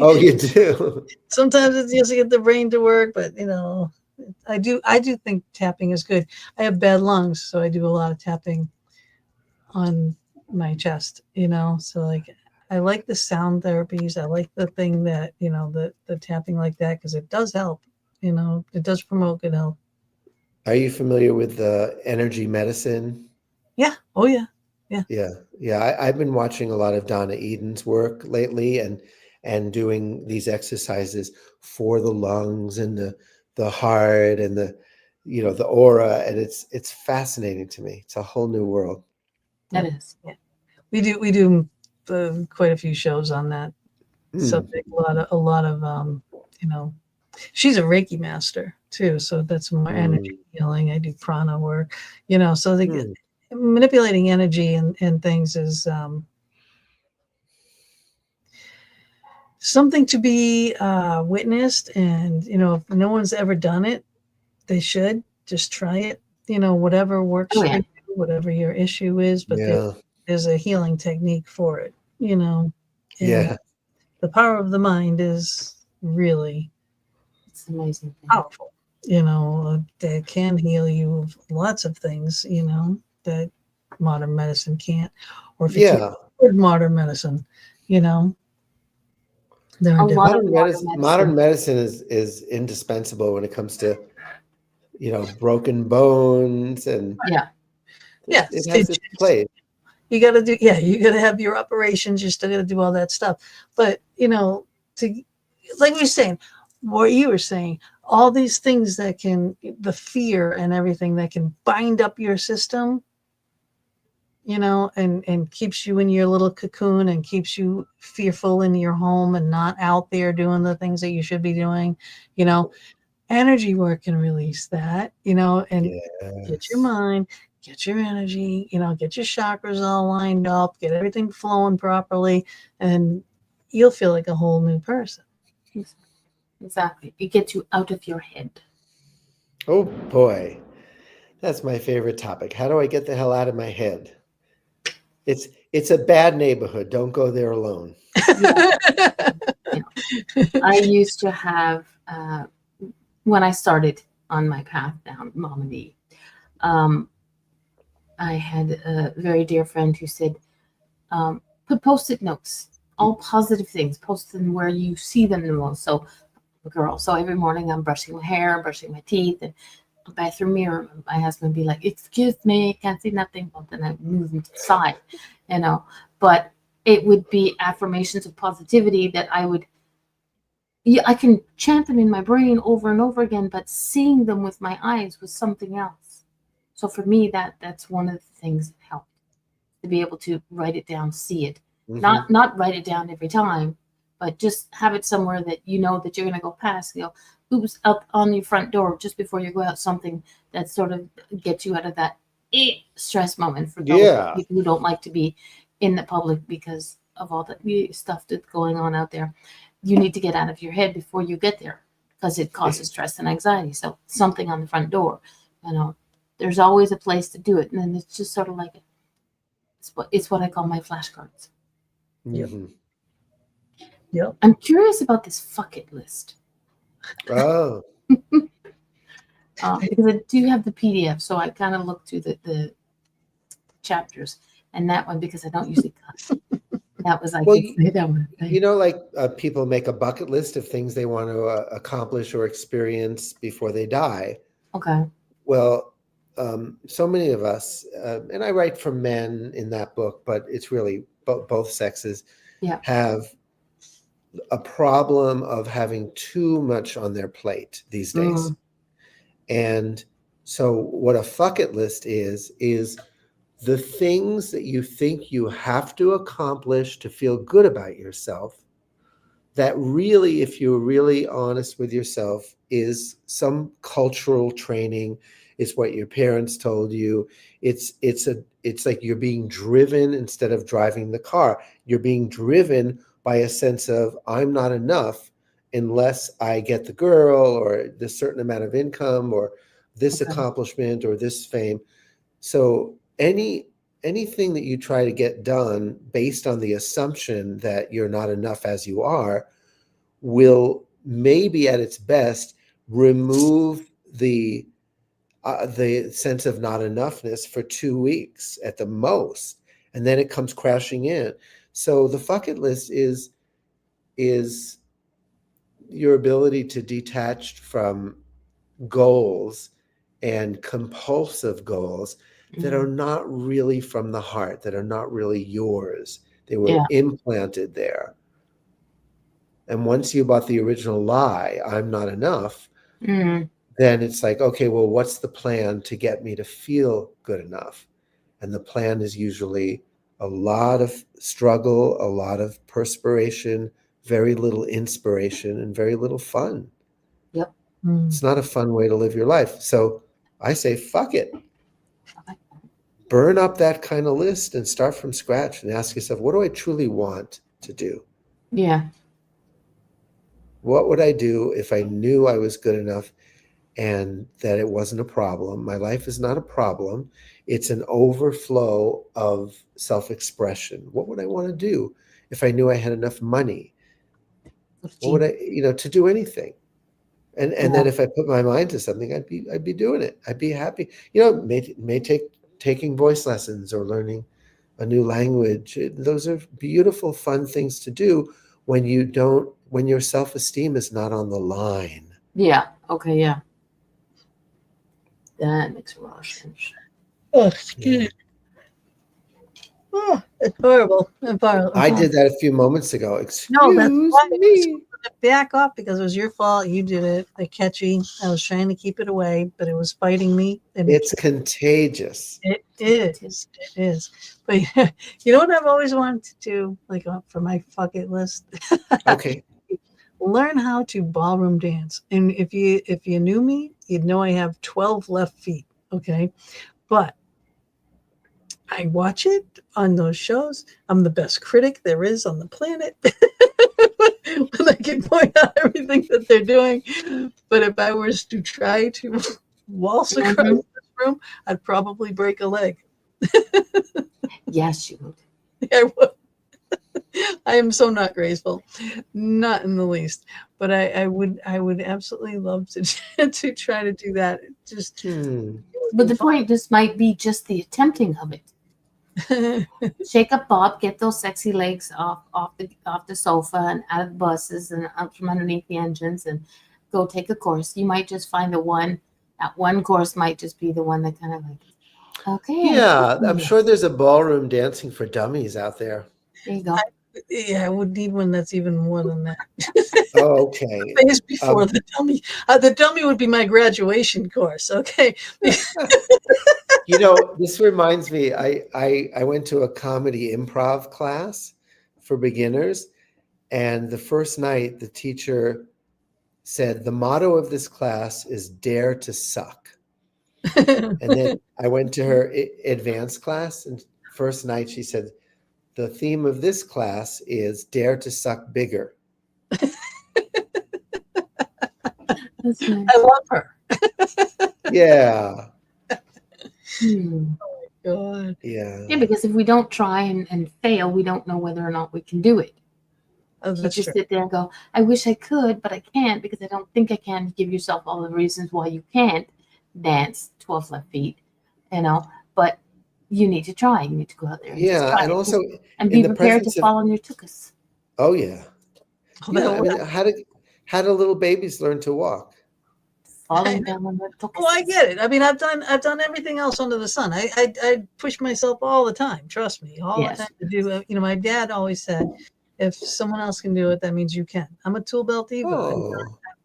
Oh, you do? Sometimes it's just to get the brain to work, but I do think tapping is good. I have bad lungs, so I do a lot of tapping on my chest, so like I like the sound therapies. I like the thing that, the tapping like that, because it does help, it does promote good health. Are you familiar with the energy medicine? Yeah. Oh, yeah. Yeah. I've been watching a lot of Donna Eden's work lately and doing these exercises for the lungs and the heart and the aura. And it's fascinating to me. It's a whole new world. That is. Yeah. We do quite a few shows on that subject. A lot of she's a Reiki master too, so that's more energy healing. I do prana work, so manipulating energy and things is something to be witnessed. And if no one's ever done it, they should just try it. Whatever works for you, whatever your issue is, but there's a healing technique for it. And the power of the mind is really, it's amazing, powerful. That can heal you of lots of things. That modern medicine can't, or if you can't afford modern medicine, modern medicine is indispensable when it comes to broken bones and it has its place. You got to you got to have your operations. You still got to do all that stuff. But like we were saying, what you were saying, all these things that can, the fear and everything that can bind up your system, and keeps you in your little cocoon and keeps you fearful in your home and not out there doing the things that you should be doing. Energy work can release that, and get your mind, get your energy, get your chakras all lined up, get everything flowing properly, and you'll feel like a whole new person. Exactly. It gets you out of your head. Oh boy. That's my favorite topic. How do I get the hell out of my head? It's a bad neighborhood. Don't go there alone. I used to have, when I started on my path down Momedy, I had a very dear friend who said, put Post-it notes, all positive things, post them where you see them the most. So every morning I'm brushing my hair, brushing my teeth, and the bathroom mirror, my husband would be like, excuse me, can't see nothing. Well, then I move them to the side, but it would be affirmations of positivity that I can chant them in my brain over and over again, but seeing them with my eyes was something else. So for me, that's one of the things that helped, to be able to write it down, see it, not write it down every time, but just have it somewhere that that you're going to go past. Who's up on your front door just before you go out, something that sort of gets you out of that stress moment for those people who don't like to be in the public because of all the stuff that's going on out there. You need to get out of your head before you get there because it causes stress and anxiety. So something on the front door, there's always a place to do it. And then it's just sort of like, it's what I call my flashcards. Yep. I'm curious about this fuck it list. Oh. Because I do have the PDF, so I kind of look through the chapters, and that one, because I don't usually cut. That was like, that one. People make a bucket list of things they want to accomplish or experience before they die. Okay. Well, so many of us, and I write for men in that book, but it's really both sexes have a problem of having too much on their plate these days. And So what a fuck it list is the things that you think you have to accomplish to feel good about yourself, that really, if you're really honest with yourself, is some cultural training. It's what your parents told you. It's like you're being driven instead of driving the car. You're being driven by a sense of, I'm not enough unless I get the girl or this certain amount of income or this accomplishment or this fame. So anything that you try to get done based on the assumption that you're not enough as you are will maybe at its best remove the sense of not enoughness for 2 weeks at the most, and then it comes crashing in. So the fuck it list is your ability to detach from goals and compulsive goals that are not really from the heart, that are not really yours. They were implanted there. And once you bought the original lie, I'm not enough, then it's like, okay, well, what's the plan to get me to feel good enough? And the plan is usually a lot of struggle, a lot of perspiration, very little inspiration, and very little fun. Yep. It's not a fun way to live your life. So I say, fuck it. Burn up that kind of list and start from scratch and ask yourself, what do I truly want to do? Yeah. What would I do if I knew I was good enough and that it wasn't a problem? My life is not a problem. It's an overflow of self-expression. What would I want to do if I knew I had enough money? What would I, to do anything? And then if I put my mind to something, I'd be doing it. I'd be happy. It may take taking voice lessons or learning a new language. Those are beautiful, fun things to do when your self-esteem is not on the line. Yeah. Okay. Yeah. That makes a lot of sense. Oh, excuse me. Oh, it's horrible. I did that a few moments ago. Excuse that's why me. Back off, because it was your fault. You did it. They're catchy. I was trying to keep it away, but it was fighting me. And it's contagious. It is. It is. But you know what I've always wanted to do, like for my fuck it list? Okay. Learn how to ballroom dance. And if you knew me, you'd know I have 12 left feet. Okay. But I watch it on those shows. I'm the best critic there is on the planet. When I can point out everything that they're doing. But if I was to try to waltz across this room, I'd probably break a leg. Yes, you would. I would. I am so not graceful, not in the least. But I would absolutely love to to try to do that. Just But the point just might be just the attempting of it. Shake up Bob, get those sexy legs off the sofa and out of the buses and out from underneath the engines, and go take a course. You might just find that one course might just be the one that kind of like, okay. Yeah, I'm sure there's a ballroom dancing for dummies out there. There you go. I would need one that's even more than that. Oh, okay. Phase before the dummy. The dummy would be my graduation course. Okay. This reminds me, I went to a comedy improv class for beginners, and the first night the teacher said, the motto of this class is dare to suck. And then I went to her advanced class, and first night she said, the theme of this class is dare to suck bigger. That's nice. I love her. Yeah. Oh my God. Yeah. Yeah, because if we don't try and fail, we don't know whether or not we can do it. Oh, You that's just true. sit there and go, I wish I could, but I can't because I don't think I can. Give yourself all the reasons why you can't dance 12 left feet, but you need to try. You need to go out there and just try and it. also And in be the prepared to presence of, fall on your tuchus. oh yeah. Oh, Yeah, I mean, how do little babies learn to walk? Falling down on their tuchus. Oh, I get it. I mean, I've done everything else under the sun. I push myself all the time. Trust me, all the time to do. My dad always said, if someone else can do it, that means you can. I'm a tool belt diva. Oh.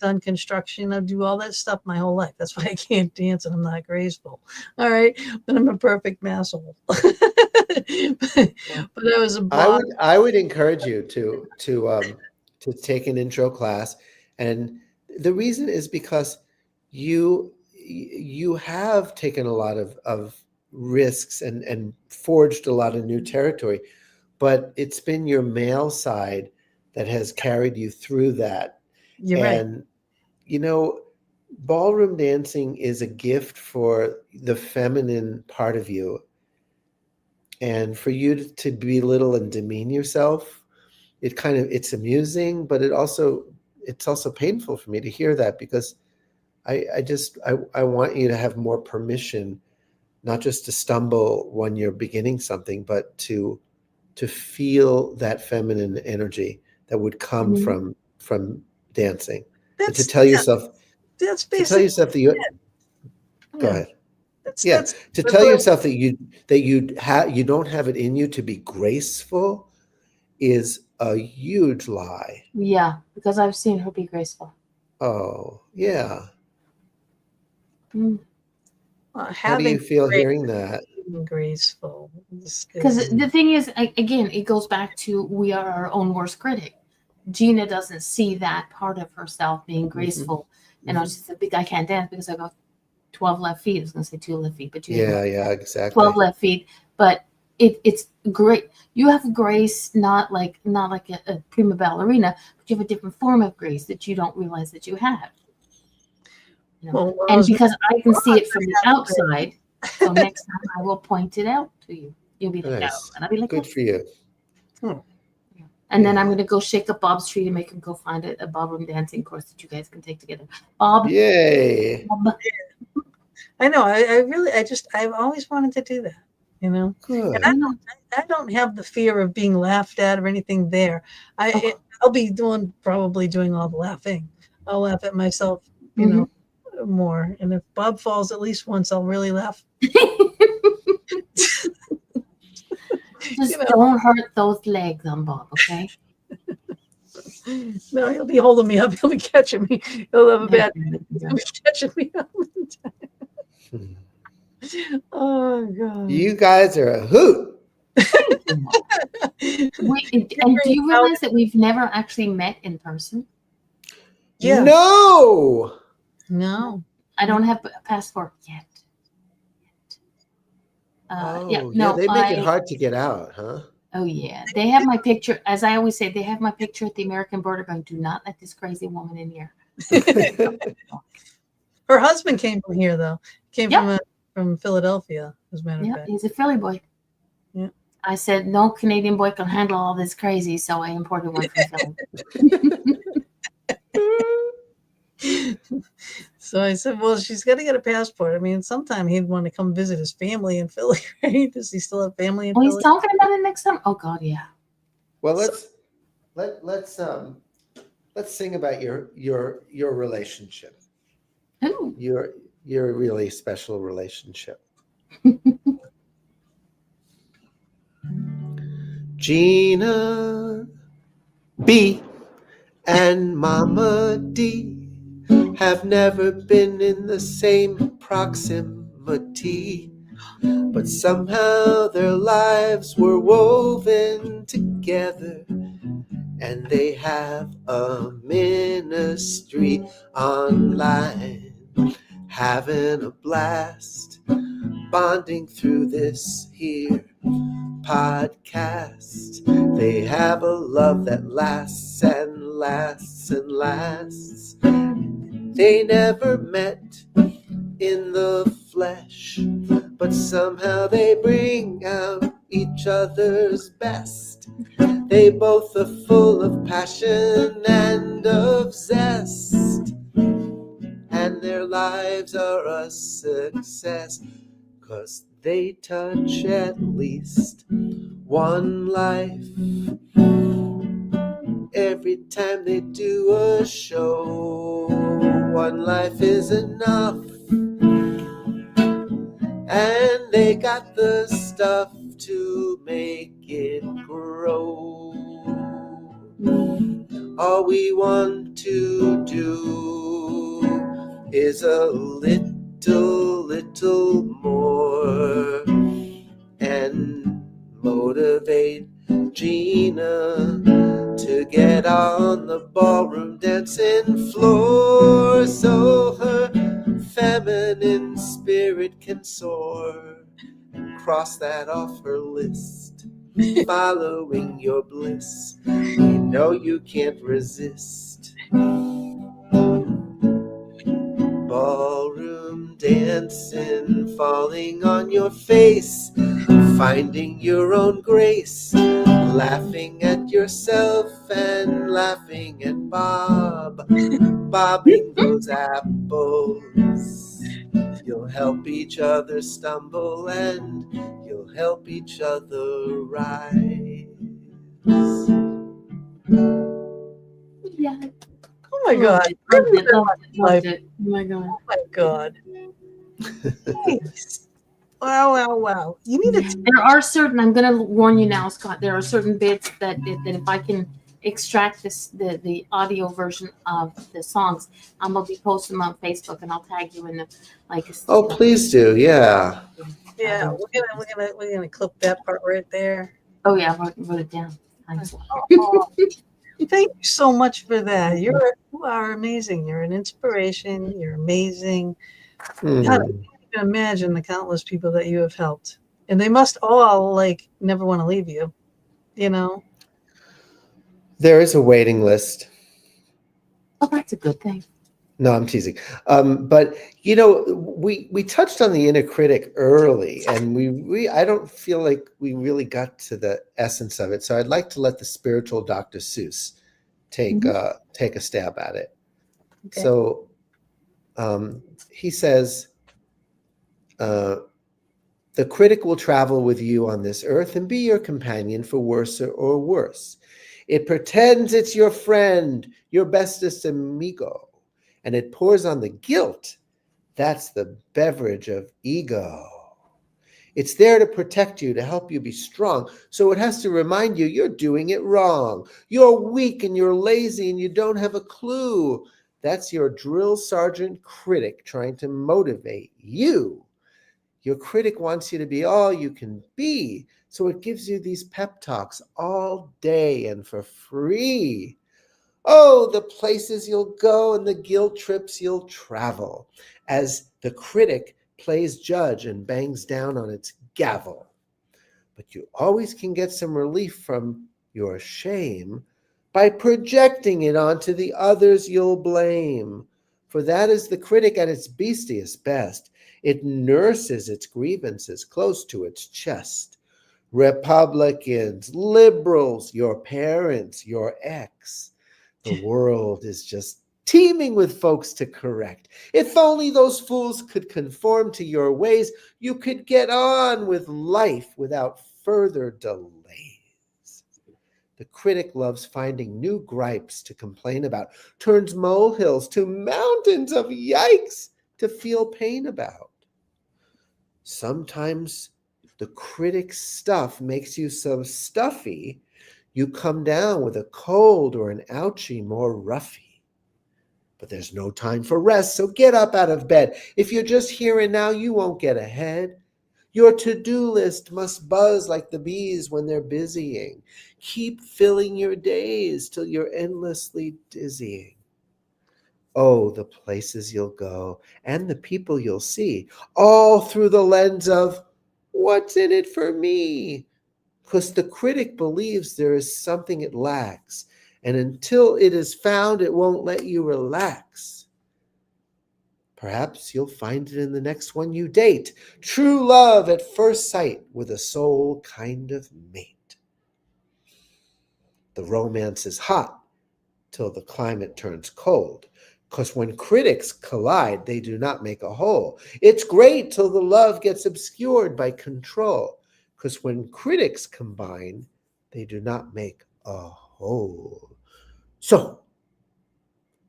done construction. I do all that stuff my whole life. That's why I can't dance and I'm not graceful. All right, but I'm a perfect masshole. but I was a boss. I would encourage you to take an intro class, and the reason is because you have taken a lot of risks and forged a lot of new territory, but it's been your male side that has carried you through that. You're and right. you know, ballroom dancing is a gift for the feminine part of you, and for you to belittle and demean yourself, it's amusing, but it's also painful for me to hear that, because I want you to have more permission, not just to stumble when you're beginning something, but to feel that feminine energy that would come Mhm. from dancing. And That's yeah, that's to tell basically yourself that you it. go Yeah, ahead. that's Yeah, that's to that's tell what yourself that you don't have it in you to be graceful is a huge lie. Yeah, because I've seen her be graceful. Oh, yeah. Mm. How do having you feel grace hearing that? and graceful Because is the thing is, again, it goes back to we are our own worst critic. Gina doesn't see that part of herself being graceful. And I was just a big I can't dance because I got 12 left feet. I was going to say 2 left feet, but you Yeah, didn't. 12 exactly. left feet. But it's great. You have grace, not like a prima ballerina, but you have a different form of grace that you don't realize that you have. You know? well, when I And was because I can see it bronze, from the I have grace. outside, so next time I will point it out to you. You'll be like, oh, Nice. and I'll be like, Good oh. for you. And then Yeah. I'm going to go shake up Bob's tree to make him go find a ballroom dancing course that you guys can take together. Bob. Yay. Bob. I know. I've always wanted to do that. And Good. I don't have the fear of being laughed at or anything there. Oh. I'll be probably doing all the laughing. I'll laugh at myself, more. And if Bob falls at least once, I'll really laugh. Just don't hurt those legs on Bob, okay? No, he'll be holding me up. He'll be catching me. He'll have a bad. He'll be catching me up. Oh God! You guys are a hoot. And do you realize that we've never actually met in person? Yeah. No. I don't have a passport yet. They make it hard to get out, huh? Oh yeah, they have my picture. As I always say, they have my picture at the American border. Going, do not let this crazy woman in here. Her husband came from here, though. Came from Philadelphia, as a matter of fact. He's a Philly boy. Yeah. I said no Canadian boy can handle all this crazy, so I imported one from Philly. So I said, well, she's got to get a passport. I mean, sometime he'd want to come visit his family in Philly, right? Does he still have family in Philly? He's talking about it next time. Oh God, yeah. Well, let's sing about your relationship. Ooh. Your really special relationship. Gina B and Mama D have never been in the same proximity, but somehow their lives were woven together, and they have a ministry online, having a blast, bonding through this here podcast. They have a love that lasts and lasts and lasts. They never met in the flesh, but somehow they bring out each other's best. They both are full of passion and of zest, and their lives are a success, 'cause they touch at least one life every time they do a show. One life is enough, and they got the stuff to make it grow. All we want to do is a little more, and motivate Gina to get on the ballroom dancing floor, so her feminine spirit can soar, and cross that off her list. Following your bliss, you know you can't resist. Ballroom dancing, falling on your face, finding your own grace, laughing at yourself and laughing at Bob, bobbing those apples. You'll help each other stumble and you'll help each other rise. Yeah. Oh my God. Loved it. Loved Loved it. Oh my God. Oh my God. Nice. Wow. You need to There are certain, I'm going to warn you now, Scott, there are certain bits that if I can extract the audio version of the songs, I'm going to be posting them on Facebook and I'll tag you in the, like. Oh, please do. Yeah. Yeah, we're gonna clip that part right there. Oh yeah, I wrote it down. Oh, thank you so much for that. You are amazing. You're an inspiration. You're amazing. God, I can't even imagine the countless people that you have helped, and they must all like never want to leave you. You know. There is a waiting list. Oh, that's a good thing. No, I'm teasing. But you know, we touched on the inner critic early, and we I don't feel like we really got to the essence of it. So I'd like to let the spiritual Dr. Seuss take a stab at it. Okay. So he says, the critic will travel with you on this earth and be your companion for worse or worse. It pretends it's your friend, your bestest amigo, and it pours on the guilt. That's the beverage of ego. It's there to protect you, to help you be strong. So it has to remind you you're doing it wrong. You're weak and you're lazy and you don't have a clue. That's your drill sergeant critic trying to motivate you. Your critic wants you to be all you can be. So it gives you these pep talks all day and for free. Oh, the places you'll go and the guilt trips you'll travel, as the critic plays judge and bangs down on its gavel. But you always can get some relief from your shame by projecting it onto the others you'll blame. For that is the critic at its beastiest best. It nurses its grievances close to its chest. Republicans, liberals, your parents, your ex. The world is just teeming with folks to correct. If only those fools could conform to your ways, you could get on with life without further delays. The critic loves finding new gripes to complain about, turns molehills to mountains of yikes to feel pain about. Sometimes the critic's stuff makes you so stuffy, you come down with a cold or an ouchie more roughy. But there's no time for rest, so get up out of bed. If you're just here and now, you won't get ahead. Your to-do list must buzz like the bees when they're busying. Keep filling your days till you're endlessly dizzying. Oh, the places you'll go and the people you'll see, all through the lens of, what's in it for me? Because the critic believes there is something it lacks, and until it is found, it won't let you relax. Perhaps you'll find it in the next one you date. True love at first sight with a soul kind of mate. The romance is hot till the climate turns cold. Because when critics collide, they do not make a whole. It's great till the love gets obscured by control. Because when critics combine, they do not make a whole. So,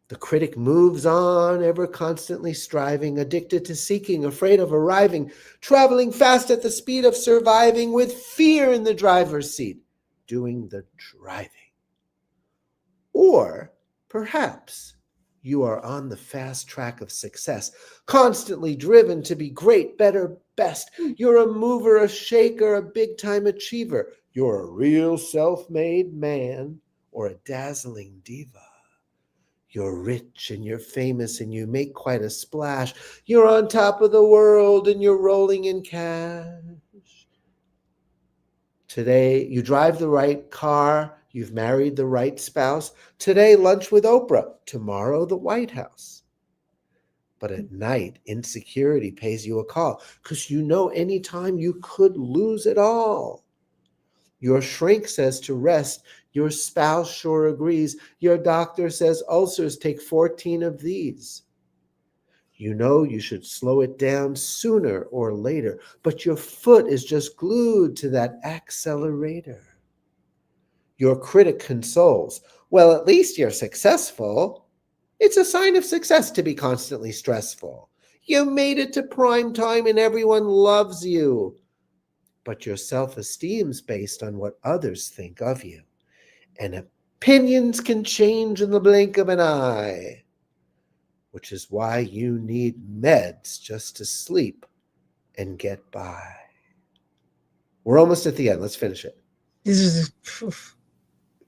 the critic moves on, ever constantly striving, addicted to seeking, afraid of arriving, traveling fast at the speed of surviving, with fear in the driver's seat, doing the driving. Or perhaps you are on the fast track of success, constantly driven to be great, better, best. You're a mover, a shaker, a big-time achiever. You're a real self-made man or a dazzling diva. You're rich and you're famous and you make quite a splash. You're on top of the world and you're rolling in cash. Today, you drive the right car. You've married the right spouse. Today, lunch with Oprah. Tomorrow, the White House. But at night, insecurity pays you a call because you know anytime you could lose it all. Your shrink says to rest. Your spouse sure agrees. Your doctor says ulcers take 14 of these. You know you should slow it down sooner or later, but your foot is just glued to that accelerator. Your critic consoles. Well, at least you're successful. It's a sign of success to be constantly stressful. You made it to prime time and everyone loves you. But your self-esteem's based on what others think of you. And opinions can change in the blink of an eye, which is why you need meds just to sleep and get by. We're almost at the end. Let's finish it. This is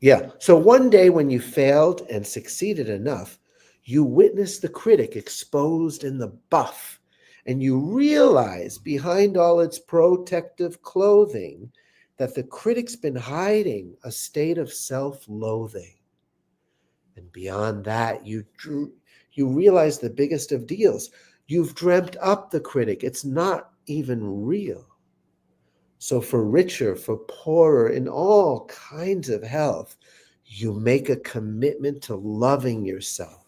Yeah. So one day when you failed and succeeded enough, you witnessed the critic exposed in the buff, and you realize behind all its protective clothing that the critic's been hiding a state of self-loathing. And beyond that, you realize the biggest of deals. You've dreamt up the critic. It's not even real. So for richer, for poorer, in all kinds of health, you make a commitment to loving yourself.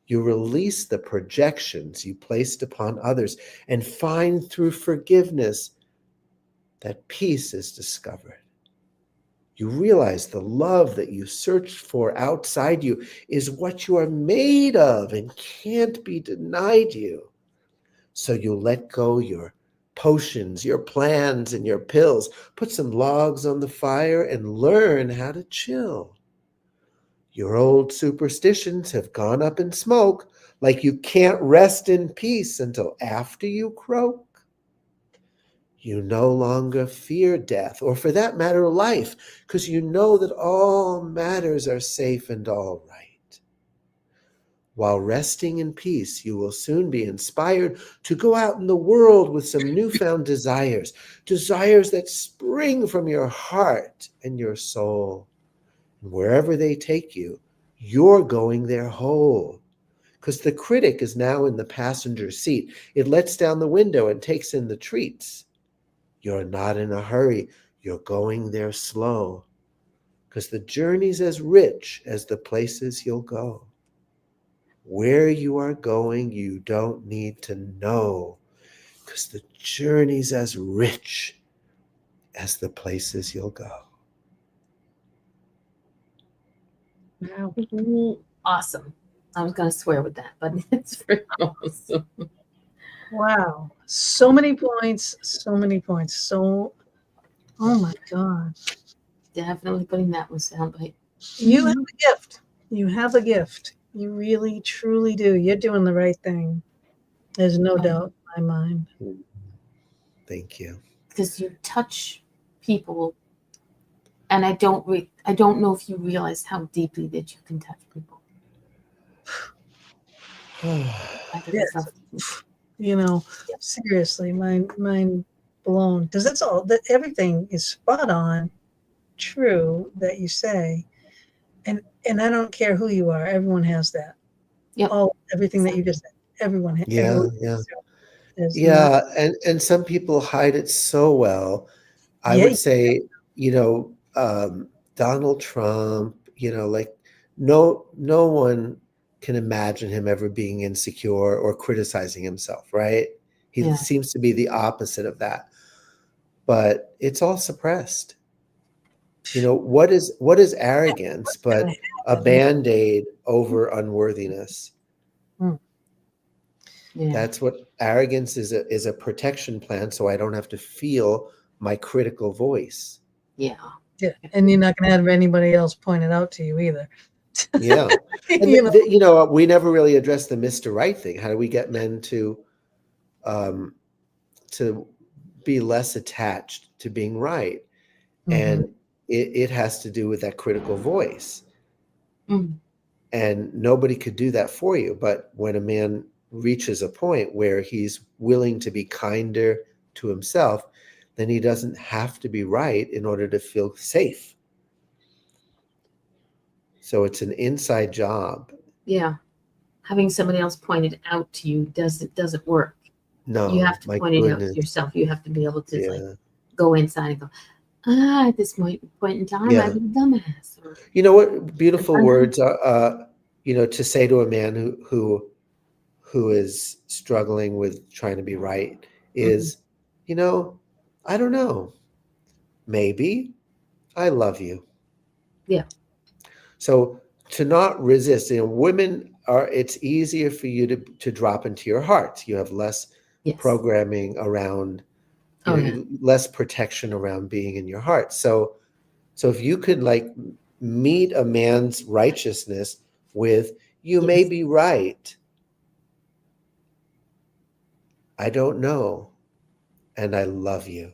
You release the projections you placed upon others and find through forgiveness that peace is discovered. You realize the love that you searched for outside you is what you are made of and can't be denied you. So you let go your potions, your plans, and your pills. Put some logs on the fire and learn how to chill. Your old superstitions have gone up in smoke, like you can't rest in peace until after you croak. You no longer fear death, or for that matter, life, because you know that all matters are safe and all right. While resting in peace, you will soon be inspired to go out in the world with some newfound desires that spring from your heart and your soul. And wherever they take you, you're going there whole. Because the critic is now in the passenger seat. It lets down the window and takes in the treats. You're not in a hurry. You're going there slow. Because the journey's as rich as the places you'll go. Where you are going, you don't need to know, because the journey's as rich as the places you'll go. wow. Awesome. I was going to swear with that, but it's pretty awesome. Wow. So many points. So many points. So, oh my God. Definitely putting that one soundbite. You have a gift. You have a gift. You really, truly do. You're doing the right thing. There's no doubt in my mind. Thank you. Because you touch people, and I don't know if you realize how deeply that you can touch people. Yes. You know, seriously, mind blown. Because that's all that everything is spot on, true that you say. And I don't care who you are, everyone has that. Yep. Everything that you just said. Everyone has Yeah. And some people hide it so well. I would say, Donald Trump, like no one can imagine him ever being insecure or criticizing himself, right? He seems to be the opposite of that. But it's all suppressed. What is arrogance but a Band-Aid over unworthiness? Yeah. That's what arrogance is, a protection plan, so I don't have to feel my critical voice. Yeah. Yeah, and you're not going to have anybody else point it out to you either. Yeah. And You know? we never really addressed the Mr. Right thing. How do we get men to be less attached to being right? And it has to do with that critical voice. Mm. And nobody could do that for you. But when a man reaches a point where he's willing to be kinder to himself, then he doesn't have to be right in order to feel safe. So it's an inside job. Yeah. Having somebody else point it out to you doesn't work. No, You have to my point it out goodness. to yourself. You have to be able to Yeah. like go inside and go, at this point in time, Yeah. I was a dumbass. Or, You know what beautiful words are, to say to a man who is struggling with trying to be right is, I don't know, maybe I love you. Yeah. So to not resist, women it's easier for you to drop into your heart. You have less Yes. programming around, Oh, yeah. less protection around being in your heart. So if you could like meet a man's righteousness with, you Yes. may be right. I don't know. And I love you.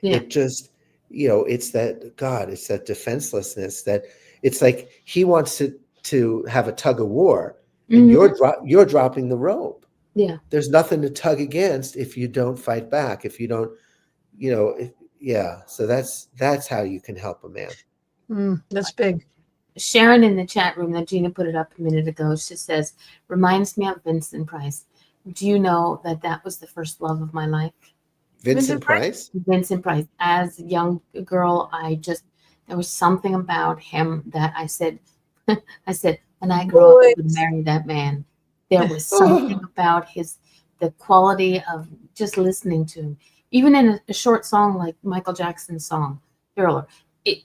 Yeah. It just, it's that it's that defenselessness that it's like he wants to have a tug of war, and you're dropping the rope. Yeah. There's nothing to tug against if you don't fight back, if you don't, so that's how you can help a man. That's big. Sharon in the chat room, that Gina put it up a minute ago, she says, reminds me of Vincent Price. Do you know that was the first love of my life? Vincent Price? Vincent Price. As a young girl, there was something about him that I said, when I grow up, I would marry that man. There was something about the quality of just listening to him. Even in a short song like Michael Jackson's song, Thriller,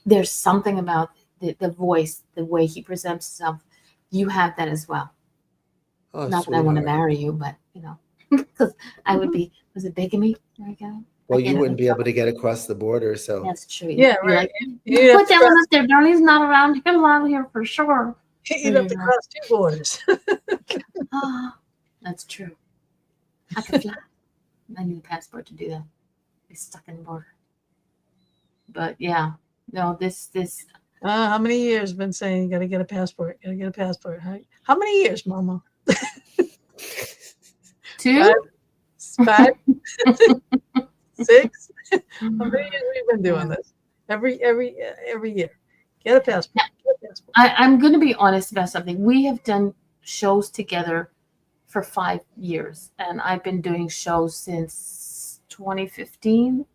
there's something about the voice, the way he presents himself. You have that as well. Oh, not that I want to marry you, but because I would be, was it bigamy? Well, you wouldn't be able to get across the border, so that's true. Yeah, right. Like, put that one up there, darling. He's not around here, around here for sure. You'd have to cross 2 borders. That's true. I could fly. I need a passport to do that. Be stuck in the border. But yeah, no, this. How many years been saying you got to get a passport? Got to get a passport. How many years, Mama? 2, 5, 6. How many years we've been doing this? Every year. Get a passport. I'm going to be honest about something. We have done shows together for 5 years, and I've been doing shows since 2015.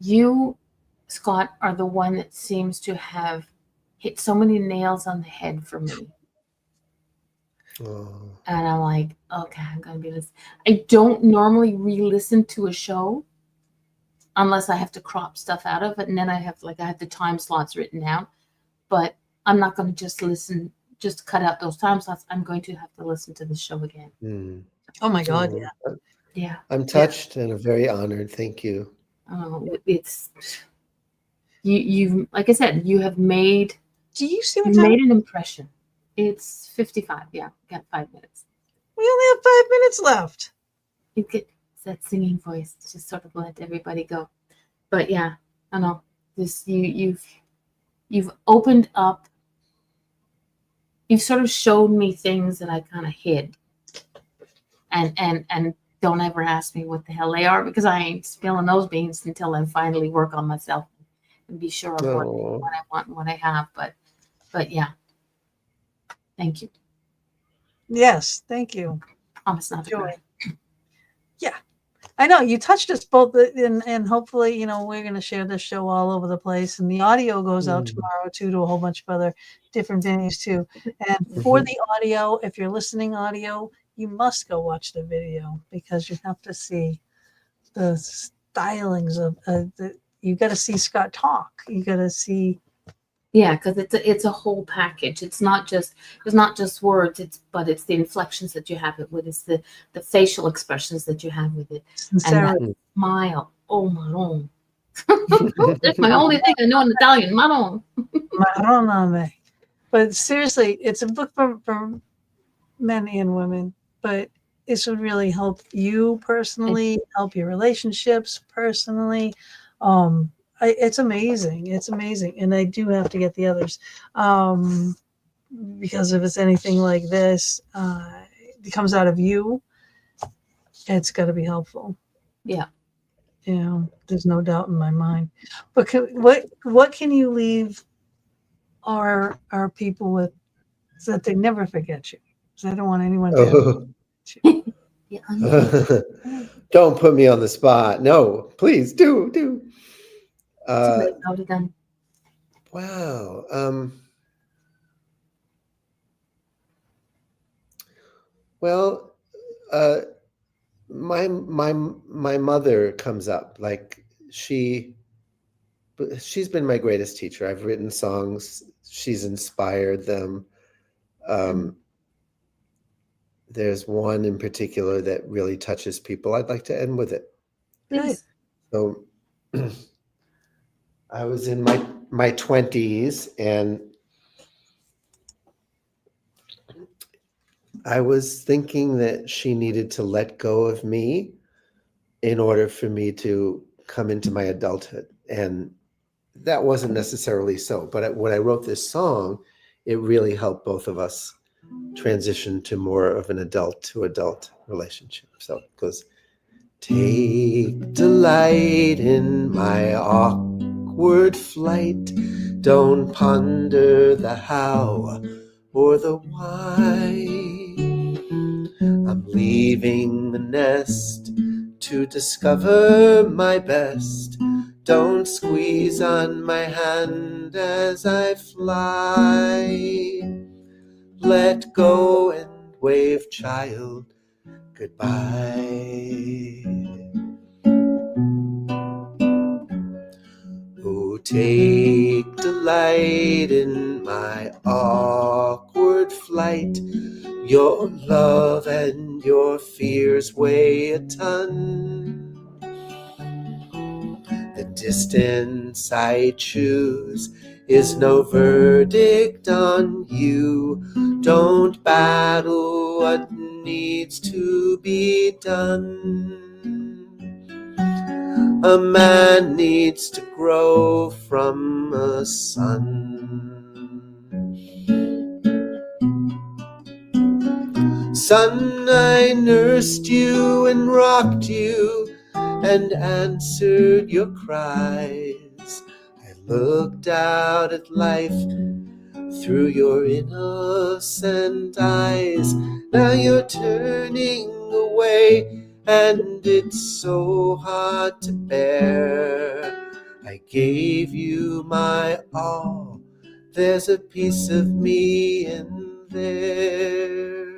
You, Scott, are the one that seems to have hit so many nails on the head for me. Oh. And I'm like, okay, I'm going to be this. I don't normally re-listen to a show unless I have to crop stuff out of it. And then I have the time slots written down. But I'm not going to just cut out those time slots. I'm going to have to listen to the show again. Oh my God, yeah. Yeah. I'm touched and very honored. Thank you. It's you've like I said, you have made. Do you see what made an impression? It's 55. Yeah, got 5 minutes. We only have 5 minutes left. It's that singing voice to just sort of let everybody go. But yeah, I know this. You've opened up. You've sort of showed me things that I kind of hid, and don't ever ask me what the hell they are, because I ain't spilling those beans until I finally work on myself and be sure of what I want and what I have. But yeah. Thank you. Yes, thank you. Promise not to cry. Yeah, I know you touched us both, and hopefully, we're going to share this show all over the place, and the audio goes out tomorrow too to a whole bunch of other different venues too. And for the audio, if you're listening audio, you must go watch the video, because you have to see the stylings of you got to see Scott talk. You got to see. Yeah, because it's a whole package. It's not just words. But it's the inflections that you have it with. It's the facial expressions that you have with it, Sincerity. And that smile. Oh my Lord, That's my only thing I know in Italian. Marron. Maroname. But seriously, it's a book for men and women, but this would really help you personally, help your relationships personally. It's amazing. It's amazing. And I do have to get the others. Because if it's anything like this, it comes out of you, it's got to be helpful. Yeah. You know, there's no doubt in my mind. But what can you leave our people with so that they never forget you? Because I don't want anyone to. Yeah, Don't put me on the spot. No, please do. done. Wow. Well, my mother comes up. Like she's been my greatest teacher. I've written songs. She's inspired them. There's one in particular that really touches people. I'd like to end with it. Please. So I was in my 20s, and I was thinking that she needed to let go of me in order for me to come into my adulthood. And that wasn't necessarily so. But when I wrote this song, it really helped both of us transition to more of an adult to adult relationship. So it goes, take delight in my awkward flight. Don't ponder the how or the why. I'm leaving the nest to discover my best. Don't squeeze on my hand as I fly. Let go and wave, child, goodbye. Oh, take delight in my awkward flight. Your love and your fears weigh a ton. The distance I choose is no verdict on you. Don't battle what needs to be done. A man needs to grow from a son. Son, I nursed you and rocked you and answered your cries. I looked out at life through your innocent eyes. Now you're turning away, and it's so hard to bear. I gave you my all. There's a piece of me in there.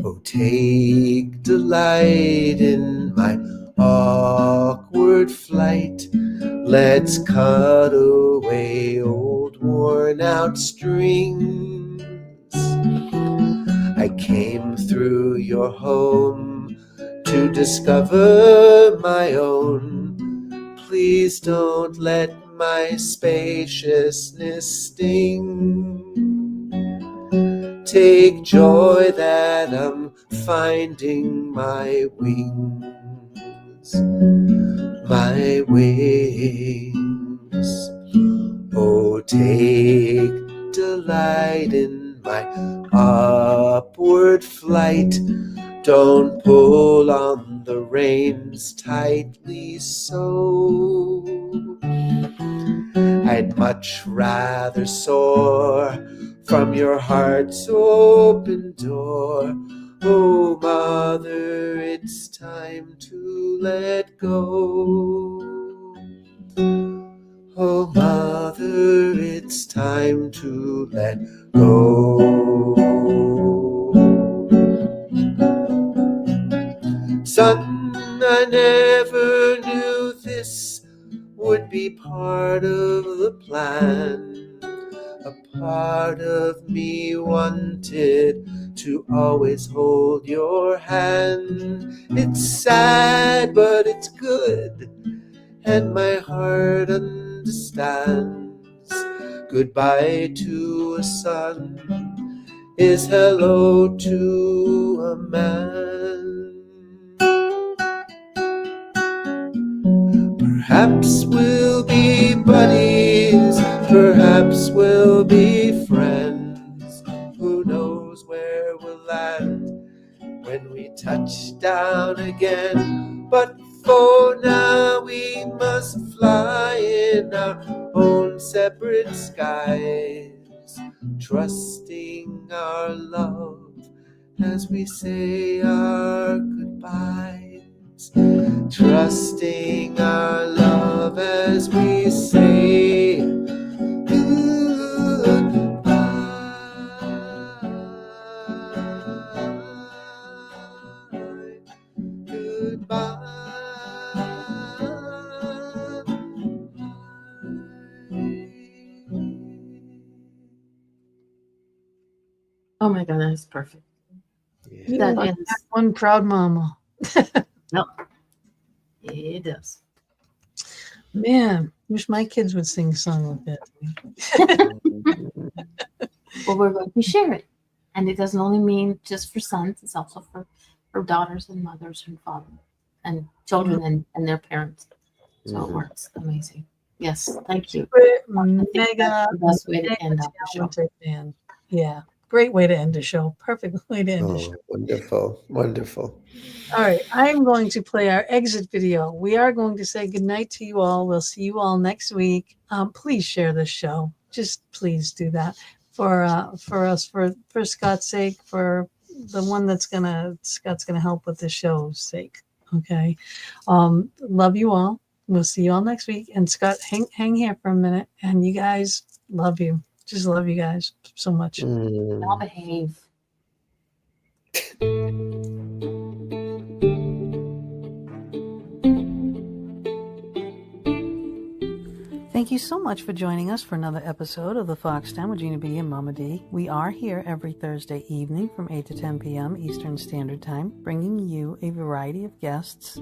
Oh, take delight in my awkward flight. Let's cut away old worn out strings. I came through your home to discover my own. Please don't let my spaciousness sting. Take joy that I'm finding my wings, my wings. Oh, take delight in my upward flight. Don't pull on the reins tightly so. I'd much rather soar from your heart's open door. Oh, mother, it's time to let go. Oh, mother, it's time to let go. Son, I never knew this would be part of the plan. A part of me wanted to always hold your hand. It's sad, but it's good, and my heart understands. Goodbye to a son is hello to a man. Perhaps we'll be buddies, perhaps we'll be friends. Who knows where we'll land when we touch down again? But for now we must fly in our own separate skies, trusting our love as we say our goodbyes, trusting our love as we say goodbye. Oh my God, that's perfect. Yeah. That like ends. that one proud mama. Nope. It does. Man, wish my kids would sing a song like that. Well, we're going to share it. And it doesn't only mean just for sons, it's also for daughters and mothers and fathers and children and their parents. So it works. Amazing. Yes, thank you. I think that's the best way to end up the show. talented man. Yeah, great way to end the show. Perfect way to end the show. Oh, wonderful, wonderful. All right, I'm going to play our exit video. We are going to say goodnight to you all. We'll see you all next week. Please share this show. Just please do that for us, for Scott's sake, for the one Scott's gonna help with the show's sake. Okay, love you all. We'll see you all next week. And Scott, hang here for a minute. And you guys, love you. Just love you guys so much. I'll behave. Thank you so much for joining us for another episode of the Fox Den with Gina B and Mama D. We are here every Thursday evening from 8 to 10 p.m. Eastern Standard Time, bringing you a variety of guests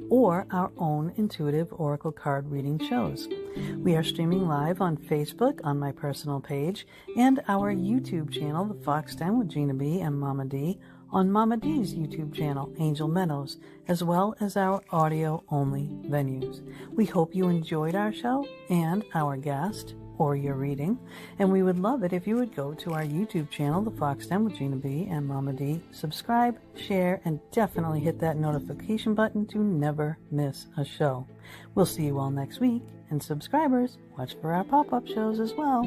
or our own intuitive oracle card reading shows. We are streaming live on Facebook on my personal page and our YouTube channel, The Fox Den with Gina B and Mama D, on Mama D's YouTube channel, Angel Meadows, as well as our audio-only venues. We hope you enjoyed our show and our guest or your reading, and we would love it if you would go to our YouTube channel, The Fox Den with Gina B and Mama D, subscribe, share, and definitely hit that notification button to never miss a show. We'll see you all next week, and subscribers, watch for our pop-up shows as well.